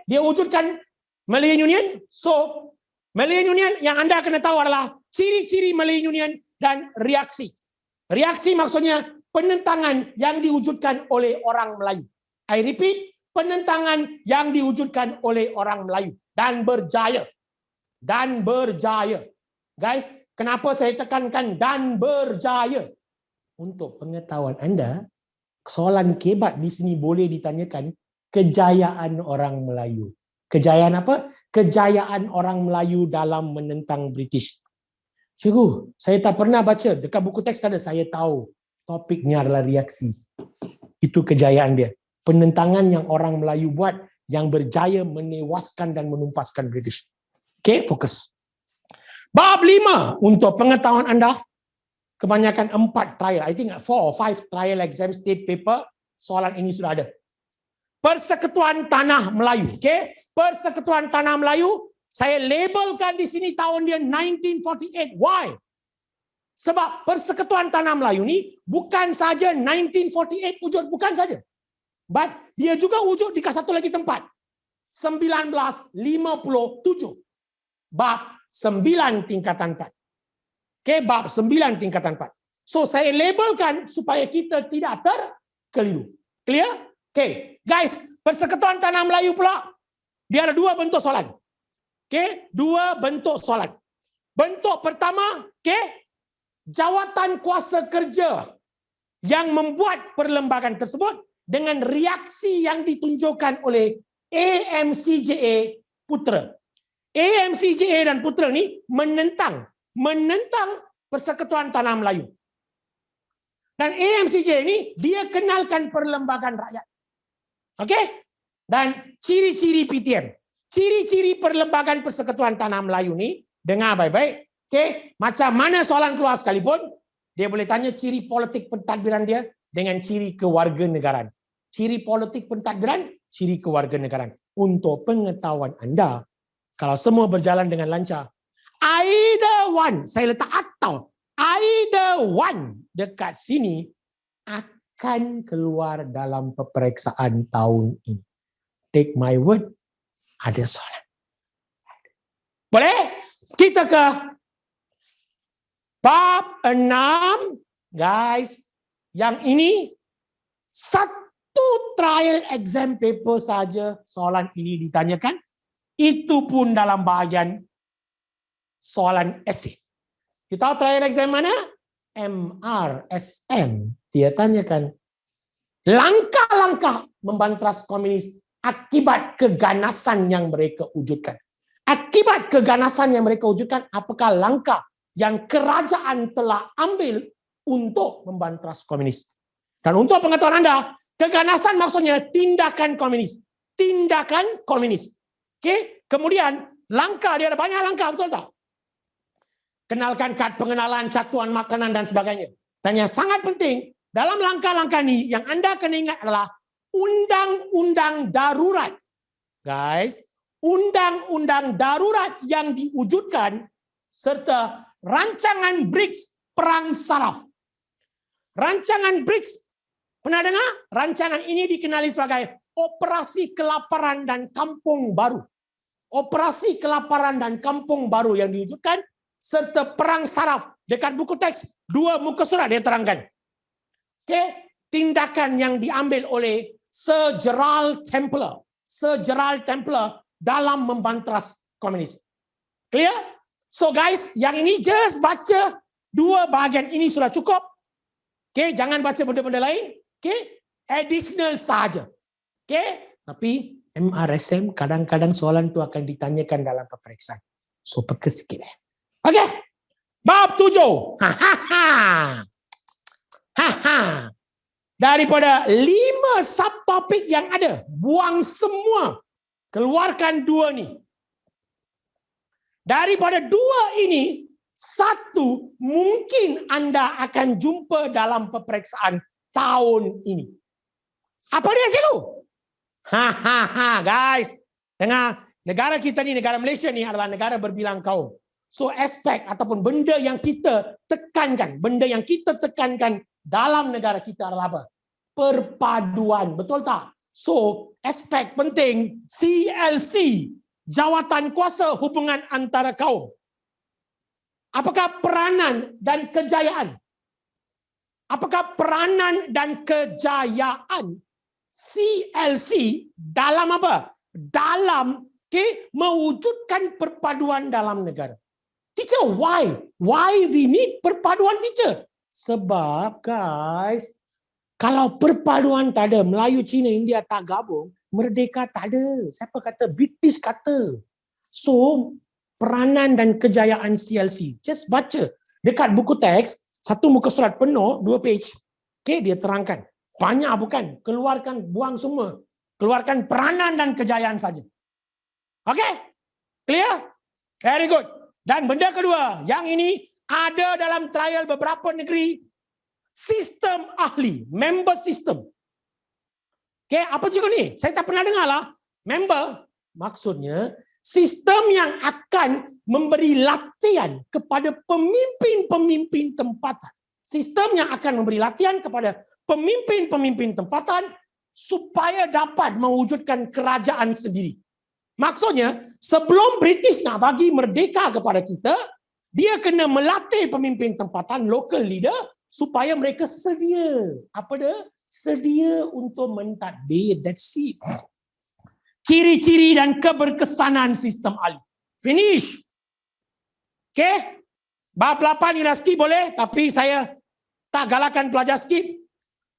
Dia wujudkan Malayan Union. So, Malayan Union yang anda kena tahu adalah ciri-ciri Malayan Union dan reaksi. Reaksi maksudnya penentangan yang diwujudkan oleh orang Melayu. I repeat, penentangan yang diwujudkan oleh orang Melayu dan berjaya. Guys, kenapa saya tekankan dan berjaya? Untuk pengetahuan anda, soalan kebat di sini boleh ditanyakan kejayaan orang Melayu. Kejayaan apa? Kejayaan orang Melayu dalam menentang British. Cikgu, saya tak pernah baca. Dekat buku teks ada, saya tahu. Topiknya adalah reaksi. Itu kejayaan dia. Penentangan yang orang Melayu buat yang berjaya menewaskan dan menumpaskan British. Fokus. Bab 5 untuk pengetahuan anda, kebanyakan 4 trial, I think 4 or 5 trial exam state paper, soalan ini sudah ada. Persekutuan Tanah Melayu. Persekutuan Tanah Melayu Saya labelkan di sini tahun dia 1948. Why? Sebab Persekutuan Tanah Melayu ni bukan saja 1948 wujud, bukan saja. But dia juga wujud di satu lagi tempat. 1957. Bab 9 tingkatan 4. Okay, bab 9 tingkatan 4. So saya labelkan supaya kita tidak terkeliru. Clear? Okay, guys, Persekutuan Tanah Melayu pula dia ada dua bentuk soalan. Okay, dua bentuk soalan. Bentuk pertama, okay, jawatan kuasa kerja yang membuat perlembagaan tersebut dengan reaksi yang ditunjukkan oleh AMCJA Putra. AMCJA dan Putra ni menentang Persekutuan Tanah Melayu. Dan AMCJA ni dia kenalkan perlembagaan rakyat. Okey? Dan ciri-ciri PTM. Ciri-ciri perlembagaan Persekutuan Tanah Melayu ni, dengar baik-baik. Okey, macam mana soalan keluar sekalipun, dia boleh tanya ciri politik pentadbiran dia dengan ciri kewarganegaraan. Ciri politik pentadbiran, ciri kewarganegaraan. Untuk pengetahuan anda, kalau semua berjalan dengan lancar, either one, saya letak atau, either one dekat sini akan keluar dalam peperiksaan tahun ini. Take my word, ada soalan. Boleh? Kita ke bab 6, guys. Yang ini satu trial exam paper saja soalan ini ditanyakan. Itu pun dalam bahagian soalan esei. Kita tahu trial exam mana? MRSM. Dia tanyakan langkah-langkah membantas komunis akibat keganasan yang mereka wujudkan. Akibat keganasan yang mereka wujudkan, apakah langkah yang kerajaan telah ambil untuk membantas komunis? Dan untuk pengetahuan anda, keganasan maksudnya tindakan komunis. Tindakan komunis. Okey, kemudian langkah, dia ada banyak langkah, betul tak? Kenalkan kad pengenalan, catuan makanan dan sebagainya. Dan yang sangat penting, dalam langkah-langkah ini yang anda kena ingat adalah undang-undang darurat. Guys, undang-undang darurat yang diwujudkan serta rancangan BRICS perang saraf. Rancangan BRICS, pernah dengar? Rancangan ini dikenali sebagai Operasi Kelaparan dan Kampung Baru. Operasi Kelaparan dan Kampung Baru yang diwujudkan serta perang saraf. Dekat buku teks, 2 muka surat dia terangkan. Okay? Tindakan yang diambil oleh Sir Gerald Templer. Sir Gerald Templer dalam membantas komunis. Clear? So guys, yang ini just baca 2 bahagian ini sudah cukup. Okay? Jangan baca benda-benda lain. Okay? Additional saja. Okay? Tapi MRSM kadang-kadang soalan itu akan ditanyakan dalam peperiksaan. So peka sikit. Okey. Bab 7. Daripada 5 subtopik yang ada, buang semua. Keluarkan 2 ni. Daripada 2 ini, 1 mungkin anda akan jumpa dalam peperiksaan tahun ini. Apa dia, cikgu? Guys, dengar, negara kita ni, negara Malaysia ni adalah negara berbilang kaum. So aspek ataupun benda yang kita tekankan, dalam negara kita adalah apa? Perpaduan, betul tak? So aspek penting CLC, jawatan kuasa hubungan antara kaum. Apakah peranan dan kejayaan? Apakah peranan dan kejayaan CLC dalam apa? Dalam mewujudkan perpaduan dalam negara. Teacher, why? Why we need perpaduan, teacher? Sebab, guys, kalau perpaduan tak ada, Melayu, Cina, India tak gabung, merdeka tak ada. Siapa kata? British kata. So, peranan dan kejayaan CLC. Just baca. Dekat buku teks, 1 muka surat penuh, 2 page. Okay, dia terangkan. Banyak bukan. Keluarkan, buang semua. Keluarkan peranan dan kejayaan saja. Okay? Clear? Very good. Dan benda kedua, yang ini ada dalam trial beberapa negeri, sistem ahli, member system. Okay, apa juga ni? Saya tak pernah dengar lah. Member, maksudnya Sistem yang akan memberi latihan kepada pemimpin-pemimpin tempatan. Sistem yang akan memberi latihan kepada pemimpin-pemimpin tempatan supaya dapat mewujudkan kerajaan sendiri. Maksudnya, sebelum British nak bagi merdeka kepada kita, dia kena melatih pemimpin tempatan, local leader, supaya mereka sedia. Apa dia? Sedia untuk mentadbir. That's it. Ciri-ciri dan keberkesanan sistem ahli. Finish. Okay? Bab 8 ni dah skip boleh, tapi saya tak galakkan pelajar skip.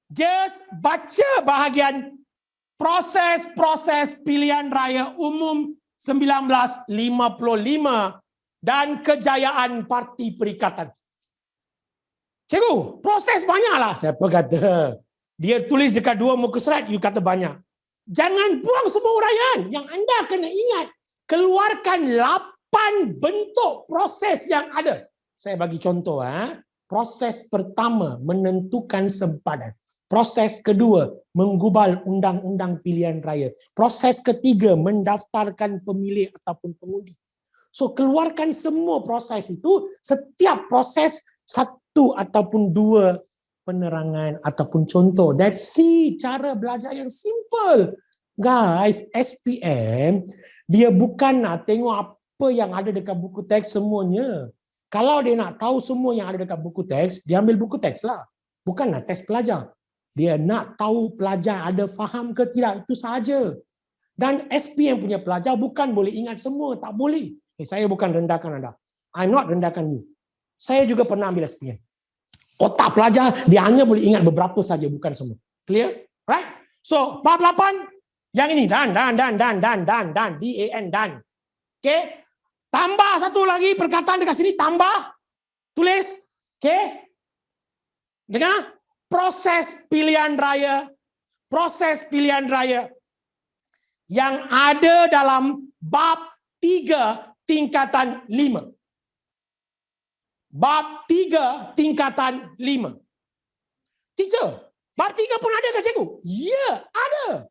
Just baca bahagian proses-proses pilihan raya umum 1955 dan kejayaan Parti Perikatan. Cikgu, proses banyaklah. Siapa kata? Dia tulis dekat 2 muka surat, you kata banyak. Jangan buang semua uraian. Yang anda kena ingat, keluarkan 8 bentuk proses yang ada. Saya bagi contoh. Proses pertama, menentukan sempadan. Proses kedua, menggubal undang-undang pilihan raya. Proses ketiga, mendaftarkan pemilih ataupun pengundi. So, keluarkan semua proses itu, setiap proses 1 ataupun 2 penerangan ataupun contoh. That's it, cara belajar yang simple. Guys, SPM, dia bukan nak tengok apa yang ada dekat buku teks semuanya. Kalau dia nak tahu semua yang ada dekat buku teks, dia ambil buku teks lah. Bukan nak test pelajar. Dia nak tahu pelajar ada faham ke tidak, itu sahaja. Dan SPM punya pelajar bukan boleh ingat semua, tak boleh. Saya bukan rendahkan anda. I'm not rendahkan you. Saya juga pernah ambil SPM. Otak pelajar, dia hanya boleh ingat beberapa saja, bukan semua. Clear? Right? So, bab 8, yang ini, dan, D-A-N, dan. Okay? Tambah satu lagi perkataan dekat sini, tambah. Tulis. Okay? Dengar? Proses pilihan raya yang ada dalam bab 3 tingkatan 5. Bab 3 tingkatan 5. Teacher, bab 3 pun ada ke cikgu? Ya, ada.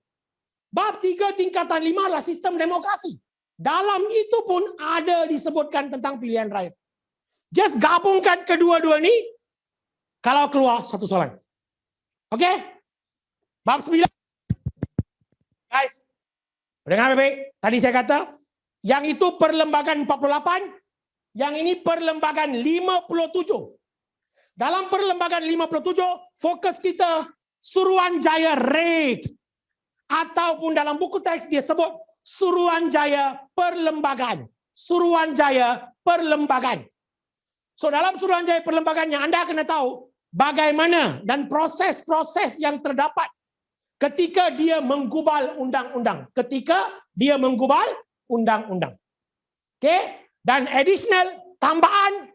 Bab 3 tingkatan 5 adalah sistem demokrasi. Dalam itu pun ada disebutkan tentang pilihan raya. Just gabungkan kedua-dua ni, kalau keluar satu soalan. Okey? Bab 9. Guys, dengar baik-baik. Tadi saya kata, yang itu perlembagaan 48, yang ini perlembagaan 57. Dalam perlembagaan 57, fokus kita Suruhanjaya Raid. Ataupun dalam buku teks dia sebut Suruhanjaya Perlembagaan. Suruhanjaya Perlembagaan. So dalam Suruhanjaya Perlembagaan yang anda kena tahu, bagaimana dan proses-proses yang terdapat ketika dia menggubal undang-undang. Okey? Dan additional, tambahan,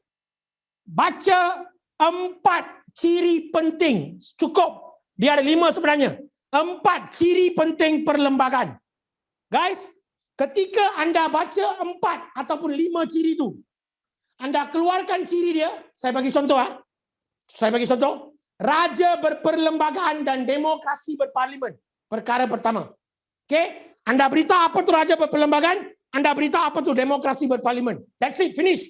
baca 4 ciri penting. Cukup. Dia ada 5 sebenarnya. 4 ciri penting perlembagaan. Guys, ketika anda baca 4 ataupun 5 ciri itu, anda keluarkan ciri dia. Saya bagi contoh. Raja berperlembagaan dan demokrasi berparlimen. Perkara pertama. Okey? Anda beritahu apa tu raja berperlembagaan, anda beritahu apa tu demokrasi berparlimen. That's it, finish.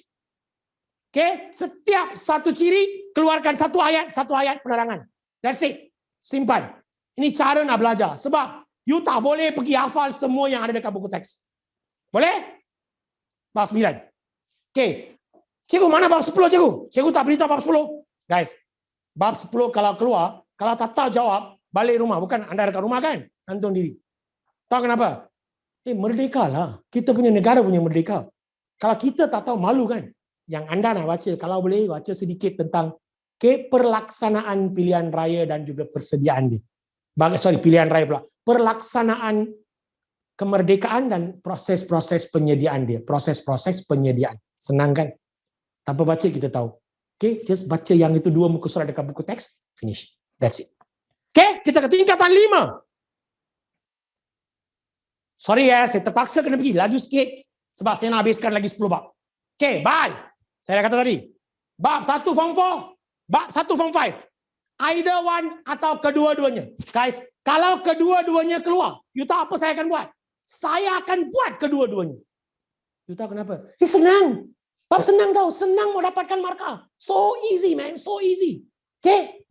Okey? Setiap satu ciri, keluarkan satu ayat penerangan. That's it. Simpan. Ini cara nak belajar. Sebab you tak boleh pergi hafal semua yang ada dekat buku teks. Boleh? Bab 9. Okey. Cikgu, mana bab 10, cikgu? Cikgu tak beritahu bab 10. Guys, bab 10 kalau keluar, kalau tak tahu jawab, balik rumah. Bukan anda dekat rumah kan? Gantung diri. Tahu kenapa? Merdeka lah. Kita punya negara punya merdeka. Kalau kita tak tahu, malu kan? Yang anda nak baca, kalau boleh baca sedikit tentang pelaksanaan pilihan raya dan juga persediaan dia. Pilihan raya pula. Pelaksanaan kemerdekaan dan proses-proses penyediaan dia. Proses-proses penyediaan. Senang kan? Tanpa baca kita tahu. Okay, just baca yang itu 2 muka surat dekat buku teks, finish. That's it. Okay, kita ke tingkatan 5. Sorry saya terpaksa kena pergi laju sikit sebab saya nak habiskan lagi 10 bab. Okay, bye. Saya dah kata tadi. Bab 1 form 4, bab 1 form 5. Either one atau kedua-duanya. Guys, kalau kedua-duanya keluar, you tahu apa saya akan buat? Saya akan buat kedua-duanya. You tahu kenapa? Senang. Bab senang tau. Senang mau dapatkan markah. So easy, man. So easy. Okay?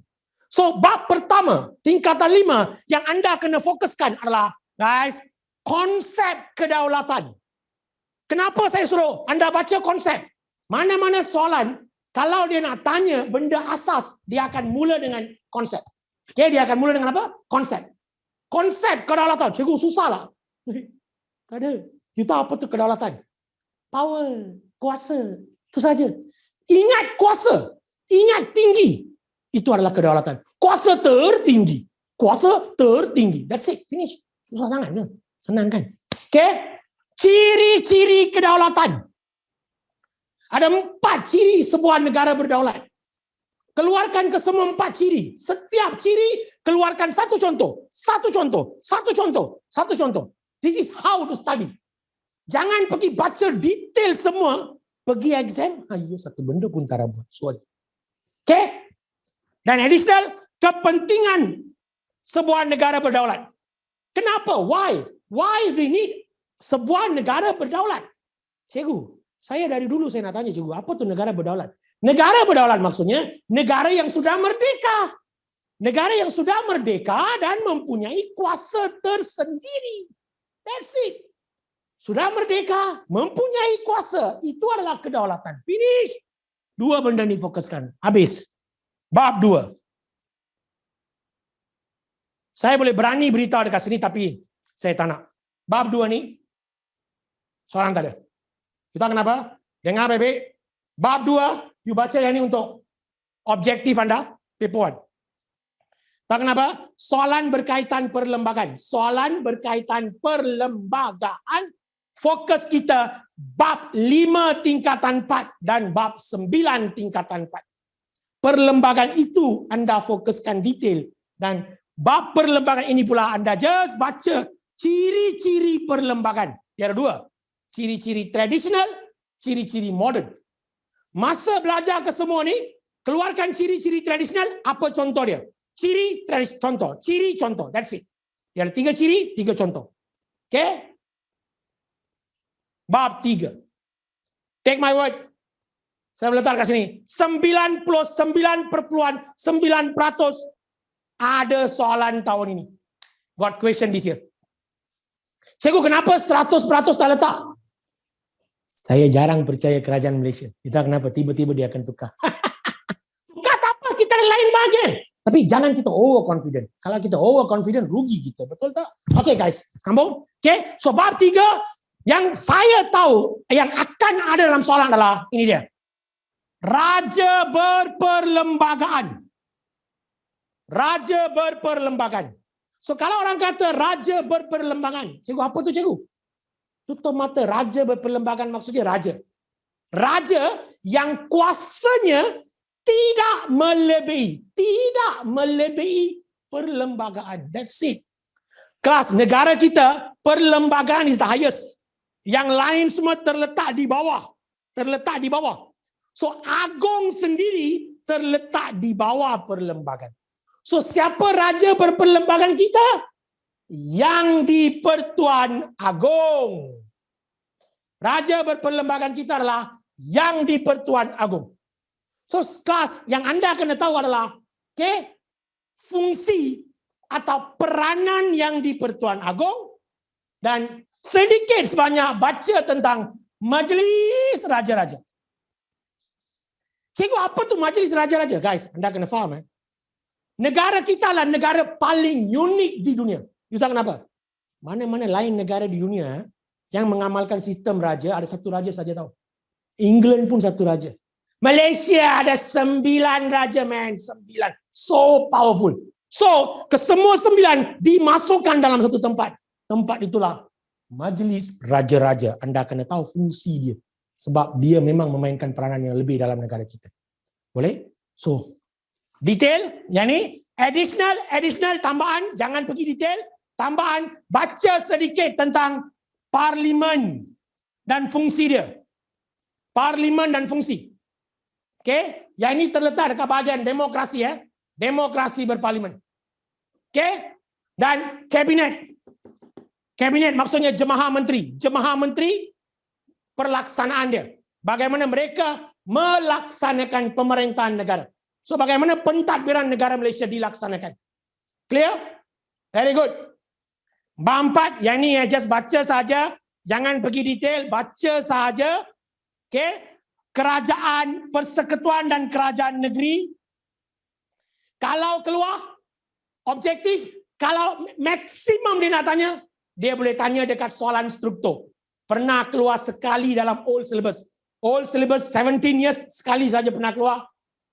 So, bab pertama, tingkatan 5 yang anda kena fokuskan adalah, guys, konsep kedaulatan. Kenapa saya suruh anda baca konsep? Mana-mana soalan, kalau dia nak tanya benda asas, dia akan mula dengan konsep. Okay, dia akan mula dengan apa? Konsep. Konsep kedaulatan. Cikgu, susah lah. Tak ada. You tahu apa tu kedaulatan? Power, kuasa. Itu saja. Ingat kuasa. Ingat tinggi. Itu adalah kedaulatan. Kuasa tertinggi. Kuasa tertinggi. That's it. Finish. Susah sangat ke? Senang kan? Okay? Ciri-ciri kedaulatan. Ada 4 ciri sebuah negara berdaulat. Keluarkan ke semua 4 ciri. Setiap ciri, keluarkan satu contoh. Satu contoh. Satu contoh. Satu contoh. This is how to study. Jangan pergi baca detail semua. Pergi exam. Ayo, satu benda pun tak ada buat. Soal. Okay? Dan additional, kepentingan sebuah negara berdaulat. Kenapa? Why? Why we need sebuah negara berdaulat? Cikgu, saya dari dulu saya nak tanya cikgu, apa tu negara berdaulat? Negara berdaulat maksudnya negara yang sudah merdeka. Negara yang sudah merdeka dan mempunyai kuasa tersendiri. That's it. Sudah merdeka, mempunyai kuasa. Itu adalah kedaulatan. Finish. 2 benda ni fokuskan. Habis. Bab 2. Saya boleh berani beritahu dekat sini tapi saya tak nak. Bab 2 ni soalan tak ada. Kita kenapa? Dengar baik-baik. Bab 2, you baca yang ni untuk objektif anda, paper 1. Tak kenapa? Soalan berkaitan perlembagaan. Soalan berkaitan perlembagaan. Fokus kita bab 5 tingkatan 4 dan bab 9 tingkatan 4. Perlembagaan itu anda fokuskan detail. Dan bab perlembagaan ini pula anda just baca ciri-ciri perlembagaan. Dia ada 2. Ciri-ciri tradisional, ciri-ciri modern. Masa belajar ke semua ni, keluarkan ciri-ciri tradisional, apa contoh dia? Ciri, contoh. Ciri, contoh. That's it. Dia ada 3 ciri, 3 contoh. Okay? Bab 3. Take my word. Saya letak kat sini. 99.9% ada soalan tahun ini. Got question this year. Cikgu, kenapa 100% tak letak? Saya jarang percaya kerajaan Malaysia. Kita kenapa? Tiba-tiba dia akan tukar. Tukar tak apa, kita lain bahagian. Tapi jangan kita overconfident. Kalau kita overconfident, rugi kita. Betul tak? Okay guys, sambung. Okay, so bab 3 yang saya tahu yang akan ada dalam soalan adalah, ini dia. Raja berperlembagaan. Raja berperlembagaan. So kalau orang kata raja berperlembagaan, cikgu, apa tu cikgu? Tutup mata. Raja berperlembagaan maksudnya raja. Raja yang kuasanya tidak melebihi perlembagaan. That's it. Kelas negara kita, perlembagaan is the highest. Yang lain semua terletak di bawah. Terletak di bawah. So Agong sendiri terletak di bawah perlembagaan. So siapa raja berperlembagaan kita? Yang di-Pertuan Agong. Raja berperlembagaan kita adalah yang di-Pertuan Agong. So kelas yang anda kena tahu adalah, okay, fungsi atau peranan yang di-Pertuan Agong dan sedikit sebanyak baca tentang Majlis Raja-Raja. Cikgu, apa tu Majlis Raja-Raja? Guys, anda kena faham. Negara kita adalah negara paling unik di dunia. You tahu kenapa? Mana-mana lain negara di dunia yang mengamalkan sistem raja, ada satu raja saja tahu. England pun satu raja. Malaysia ada 9 raja, man. 9. So powerful. So, kesemua 9 dimasukkan dalam satu tempat. Tempat itulah Majlis Raja-Raja. Anda kena tahu fungsi dia. Sebab dia memang memainkan peranan yang lebih dalam negara kita. Boleh? So, detail. Yang ni, additional, tambahan. Jangan pergi detail. Tambahan, baca sedikit tentang parlimen dan fungsi dia. Parlimen dan fungsi. Okay? Yang ini terletak dekat bahagian demokrasi. Demokrasi berparlimen. Okay? Dan kabinet. Kabinet maksudnya jemaah menteri. Jemaah menteri perlaksanaan dia. Bagaimana mereka melaksanakan pemerintahan negara. So bagaimana pentadbiran negara Malaysia dilaksanakan. Clear? Very good. Bab 4 yang ni just baca saja, jangan pergi detail, baca saja. Okay? Kerajaan persekutuan dan kerajaan negeri. Kalau keluar objektif, kalau maksimum dia nak tanya, dia boleh tanya dekat soalan struktur. Pernah keluar sekali dalam old syllabus. Old syllabus 17 years sekali saja pernah keluar.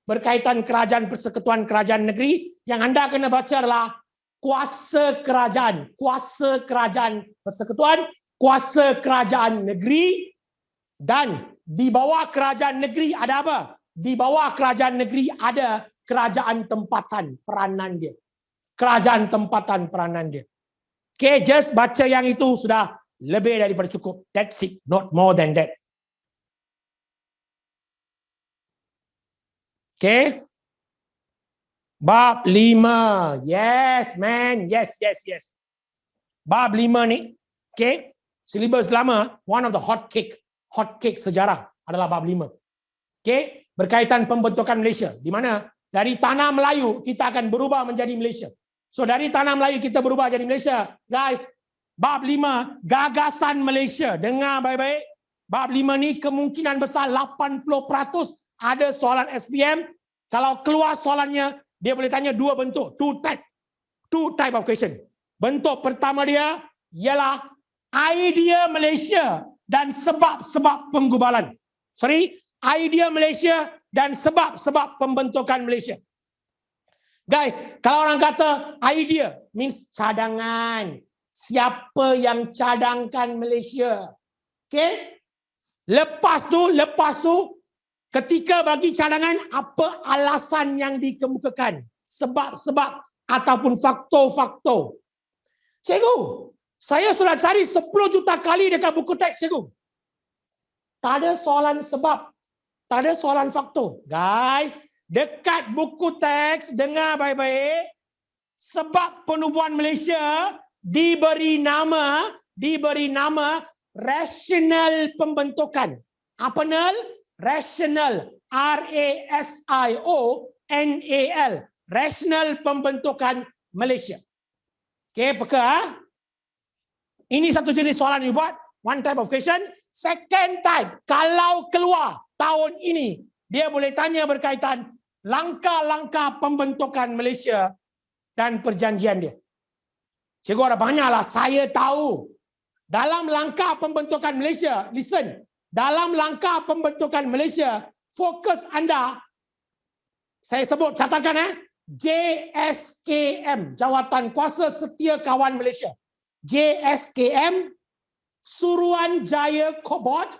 Berkaitan kerajaan persekutuan, kerajaan negeri. Yang anda kena baca adalah kuasa kerajaan. Kuasa kerajaan persekutuan, kuasa kerajaan negeri. Dan di bawah kerajaan negeri ada apa? Di bawah kerajaan negeri ada kerajaan tempatan peranan dia. Kerajaan tempatan peranan dia. Okay, just baca yang itu sudah lebih daripada cukup. That's it, not more than that. Okay. Bab 5. Yes, man. Yes. Bab 5 ni, okay. Silibus lama, one of the hot cake sejarah adalah bab 5. Okay. Berkaitan pembentukan Malaysia. Di mana dari tanah Melayu kita akan berubah menjadi Malaysia. So dari tanah Melayu kita berubah jadi Malaysia. Guys, bab 5 gagasan Malaysia. Dengar baik-baik. Bab 5 ni kemungkinan besar 80% ada soalan SPM. Kalau keluar soalannya, dia boleh tanya dua bentuk. Two type of question. Bentuk pertama dia ialah idea Malaysia dan sebab-sebab penggubalan. Idea Malaysia dan sebab-sebab pembentukan Malaysia. Guys, kalau orang kata idea means cadangan. Siapa yang cadangkan Malaysia? Okay? Lepas tu ketika bagi cadangan, apa alasan yang dikemukakan? Sebab-sebab ataupun faktor-faktor. Cikgu, saya sudah cari 10 juta kali dekat buku teks, cikgu. Tak ada soalan sebab. Tak ada soalan faktor. Guys, dekat buku teks, dengar baik-baik. Sebab penubuhan Malaysia diberi nama rasional pembentukan. Apa nal? Rasional, RASIONAL, rasional pembentukan Malaysia. Okay, peka? Ini satu jenis soalan you buat, one type of question. Second type, kalau keluar tahun ini, dia boleh tanya berkaitan langkah-langkah pembentukan Malaysia dan perjanjian dia. Cikgu ada banyaklah, saya tahu. Dalam langkah pembentukan Malaysia, listen. Dalam langkah pembentukan Malaysia, fokus anda, saya sebut, catatkan JSKM, Jawatan Kuasa Setia Kawan Malaysia. JSKM, Suruhanjaya Kobot,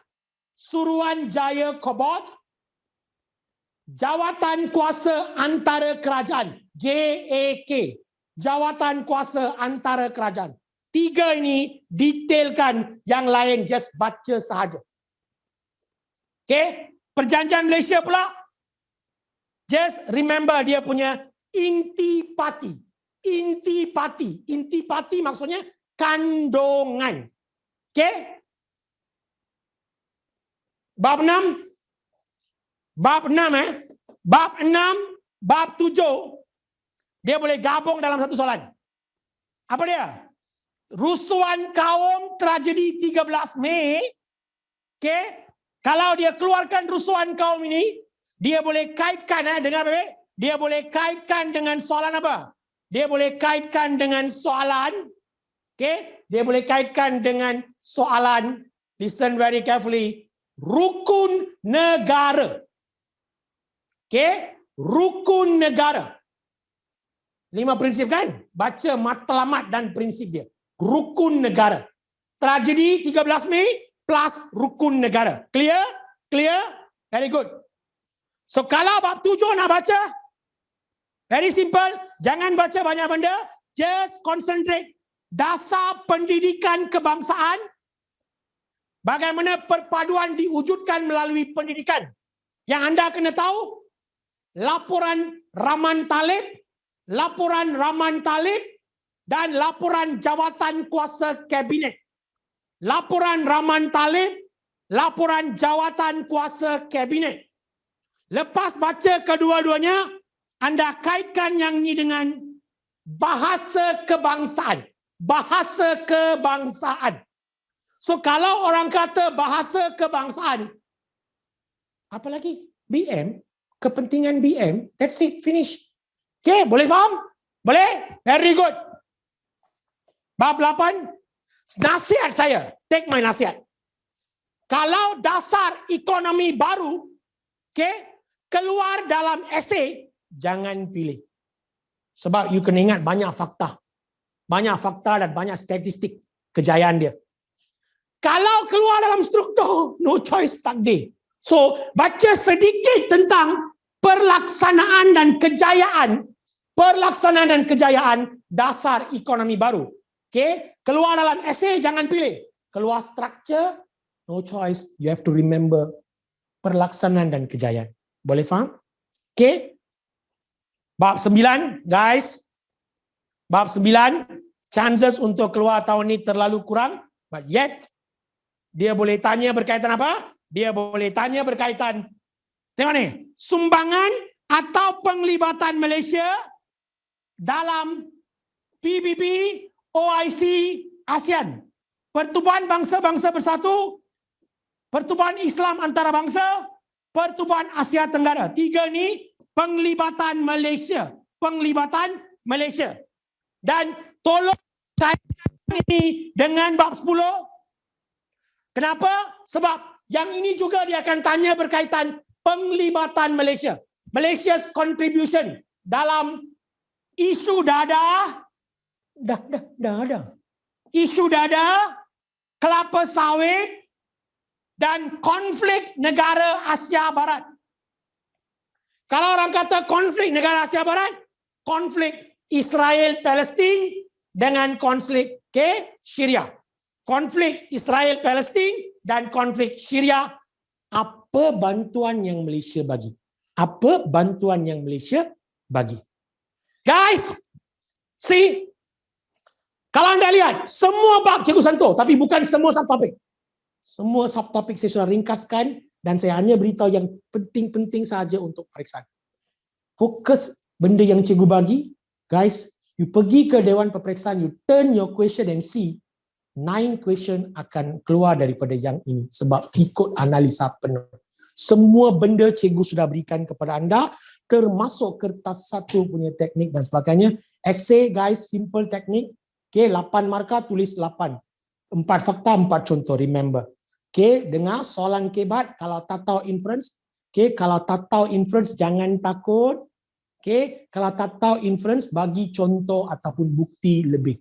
Jawatan Kuasa Antara Kerajaan, JAK, Jawatan Kuasa Antara Kerajaan. 3 ini detailkan, yang lain just baca sahaja. Okay, perjanjian Malaysia pula, just remember dia punya inti parti. Inti parti maksudnya kandungan. Okay, bab 6, bab 7, dia boleh gabung dalam satu soalan. Apa dia? Rusuhan kaum tragedi 13 Mei. Okay, kalau dia keluarkan rusuhan kaum ini, dia boleh kaitkan, dengar baik, dia boleh kaitkan dengan soalan apa? Dia boleh kaitkan dengan soalan, okay? Dia boleh kaitkan dengan soalan, listen very carefully, rukun negara. Okay? Rukun negara. 5 prinsip kan? Baca matlamat dan prinsip dia. Rukun negara. Tragedi 13 Mei, plus rukun negara. Clear? Clear? Very good. So kalau bab 7 nak baca, very simple. Jangan baca banyak benda. Just concentrate. Dasar pendidikan kebangsaan. Bagaimana perpaduan diwujudkan melalui pendidikan. Yang anda kena tahu, laporan Rahman Talib dan laporan Jawatan Kuasa Kabinet. Laporan Rahman Talib, laporan jawatan kuasa kabinet. Lepas baca kedua-duanya, anda kaitkan yang ini dengan bahasa kebangsaan. Bahasa kebangsaan. So kalau orang kata bahasa kebangsaan, apa lagi? BM, kepentingan BM, that's it, finish. Okay, boleh faham? Boleh? Very good. Bab 8, nasihat saya, take my nasihat. Kalau dasar ekonomi baru, okay, keluar dalam esei, jangan pilih. Sebab you kena ingat banyak fakta. Banyak fakta dan banyak statistik kejayaan dia. Kalau keluar dalam struktur, no choice takdir. So, baca sedikit tentang pelaksanaan dan kejayaan dasar ekonomi baru. Okay? Keluar dalam esei, jangan pilih. Keluar structure, no choice. You have to remember pelaksanaan dan kejayaan. Boleh faham? Okay? Bab 9, guys. Bab 9, chances untuk keluar tahun ini terlalu kurang. But yet, dia boleh tanya berkaitan apa? Dia boleh tanya berkaitan, tengok ni, sumbangan atau penglibatan Malaysia dalam PBB, OIC, ASEAN. Pertubuhan Bangsa-Bangsa Bersatu, Pertubuhan Islam Antarabangsa, Pertubuhan Asia Tenggara. 3 ni penglibatan Malaysia. Penglibatan Malaysia. Dan tolong kaitkan ini dengan bab 10. Kenapa? Sebab yang ini juga dia akan tanya berkaitan penglibatan Malaysia. Malaysia's contribution dalam isu dadah. Isu dadah, kelapa sawit dan konflik negara Asia Barat. Kalau orang kata konflik negara Asia Barat, konflik Israel-Palestin dengan konflik Syria. Konflik Israel-Palestin dan konflik Syria. Apa bantuan yang Malaysia bagi? Apa bantuan yang Malaysia bagi? Guys, see, kalau anda lihat, semua bab cikgu sentuh, tapi bukan semua subtopik. Semua subtopik saya sudah ringkaskan dan saya hanya beritahu yang penting-penting saja untuk peperiksaan. Fokus benda yang cikgu bagi, guys, you pergi ke Dewan Peperiksaan, you turn your question and see 9 question akan keluar daripada yang ini sebab ikut analisa penuh. Semua benda cikgu sudah berikan kepada anda, termasuk kertas 1 punya teknik dan sebagainya. Essay, guys, simple teknik. Okay, 8 markah, tulis 8. 4 fakta, 4 contoh, remember. Okay, dengar soalan kebat, kalau tak tahu inference. Okay, kalau tak tahu inference, jangan takut. Okay, kalau tak tahu inference, bagi contoh ataupun bukti lebih.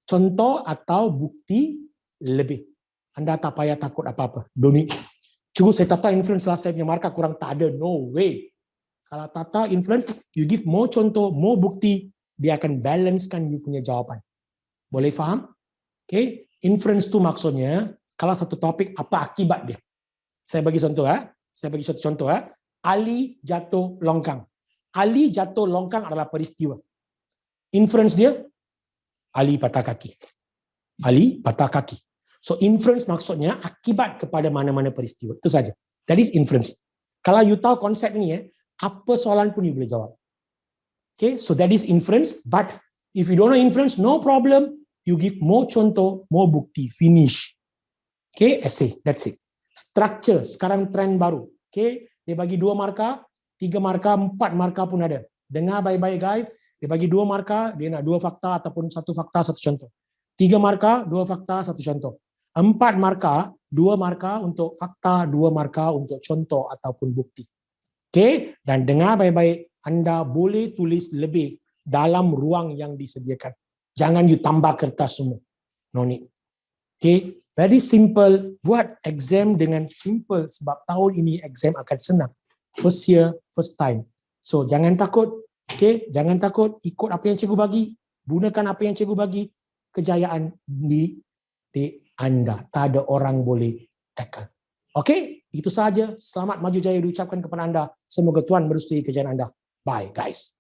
Contoh atau bukti lebih. Anda tak payah takut apa-apa. Don't. Cikgu, saya tak tahu influence lah, saya punya markah kurang. Tak ada, no way. Kalau tak tahu influence, you give more contoh, more bukti, dia akan balancekan you punya jawapan. Boleh faham? Okay. Inference tu maksudnya, kalau satu topik, apa akibat dia? Saya bagi contoh. Saya bagi satu contoh. Ali jatuh longkang. Ali jatuh longkang adalah peristiwa. Inference dia, Ali patah kaki. Ali patah kaki. So inference maksudnya akibat kepada mana-mana peristiwa. Itu saja. That is inference. Kalau you tahu konsep ni, apa soalan pun you boleh jawab. Okay, so that is inference. But if you don't know inference, no problem. You give more contoh, more bukti. Finish. Okay, essay. That's it. Structure. Sekarang trend baru. Okay, dia bagi 2 markah, 3 markah, 4 markah pun ada. Dengar baik-baik, guys. Dia bagi 2 markah, dia nak 2 fakta ataupun 1 fakta, 1 contoh. 3 markah, 2 fakta, 1 contoh. 4 markah, 2 markah untuk fakta, 2 markah untuk contoh ataupun bukti. Okey, dan dengar baik-baik, anda boleh tulis lebih dalam ruang yang disediakan. Jangan you tambah kertas semua. No need. Okey, very simple. Buat exam dengan simple sebab tahun ini exam akan senang. First year, first time. So jangan takut. Okay, jangan takut, ikut apa yang cikgu bagi, gunakan apa yang cikgu bagi, kejayaan di anda. Tak ada orang boleh tackle. Okay, itu sahaja. Selamat maju jaya diucapkan kepada anda. Semoga Tuhan merestui kejayaan anda. Bye guys.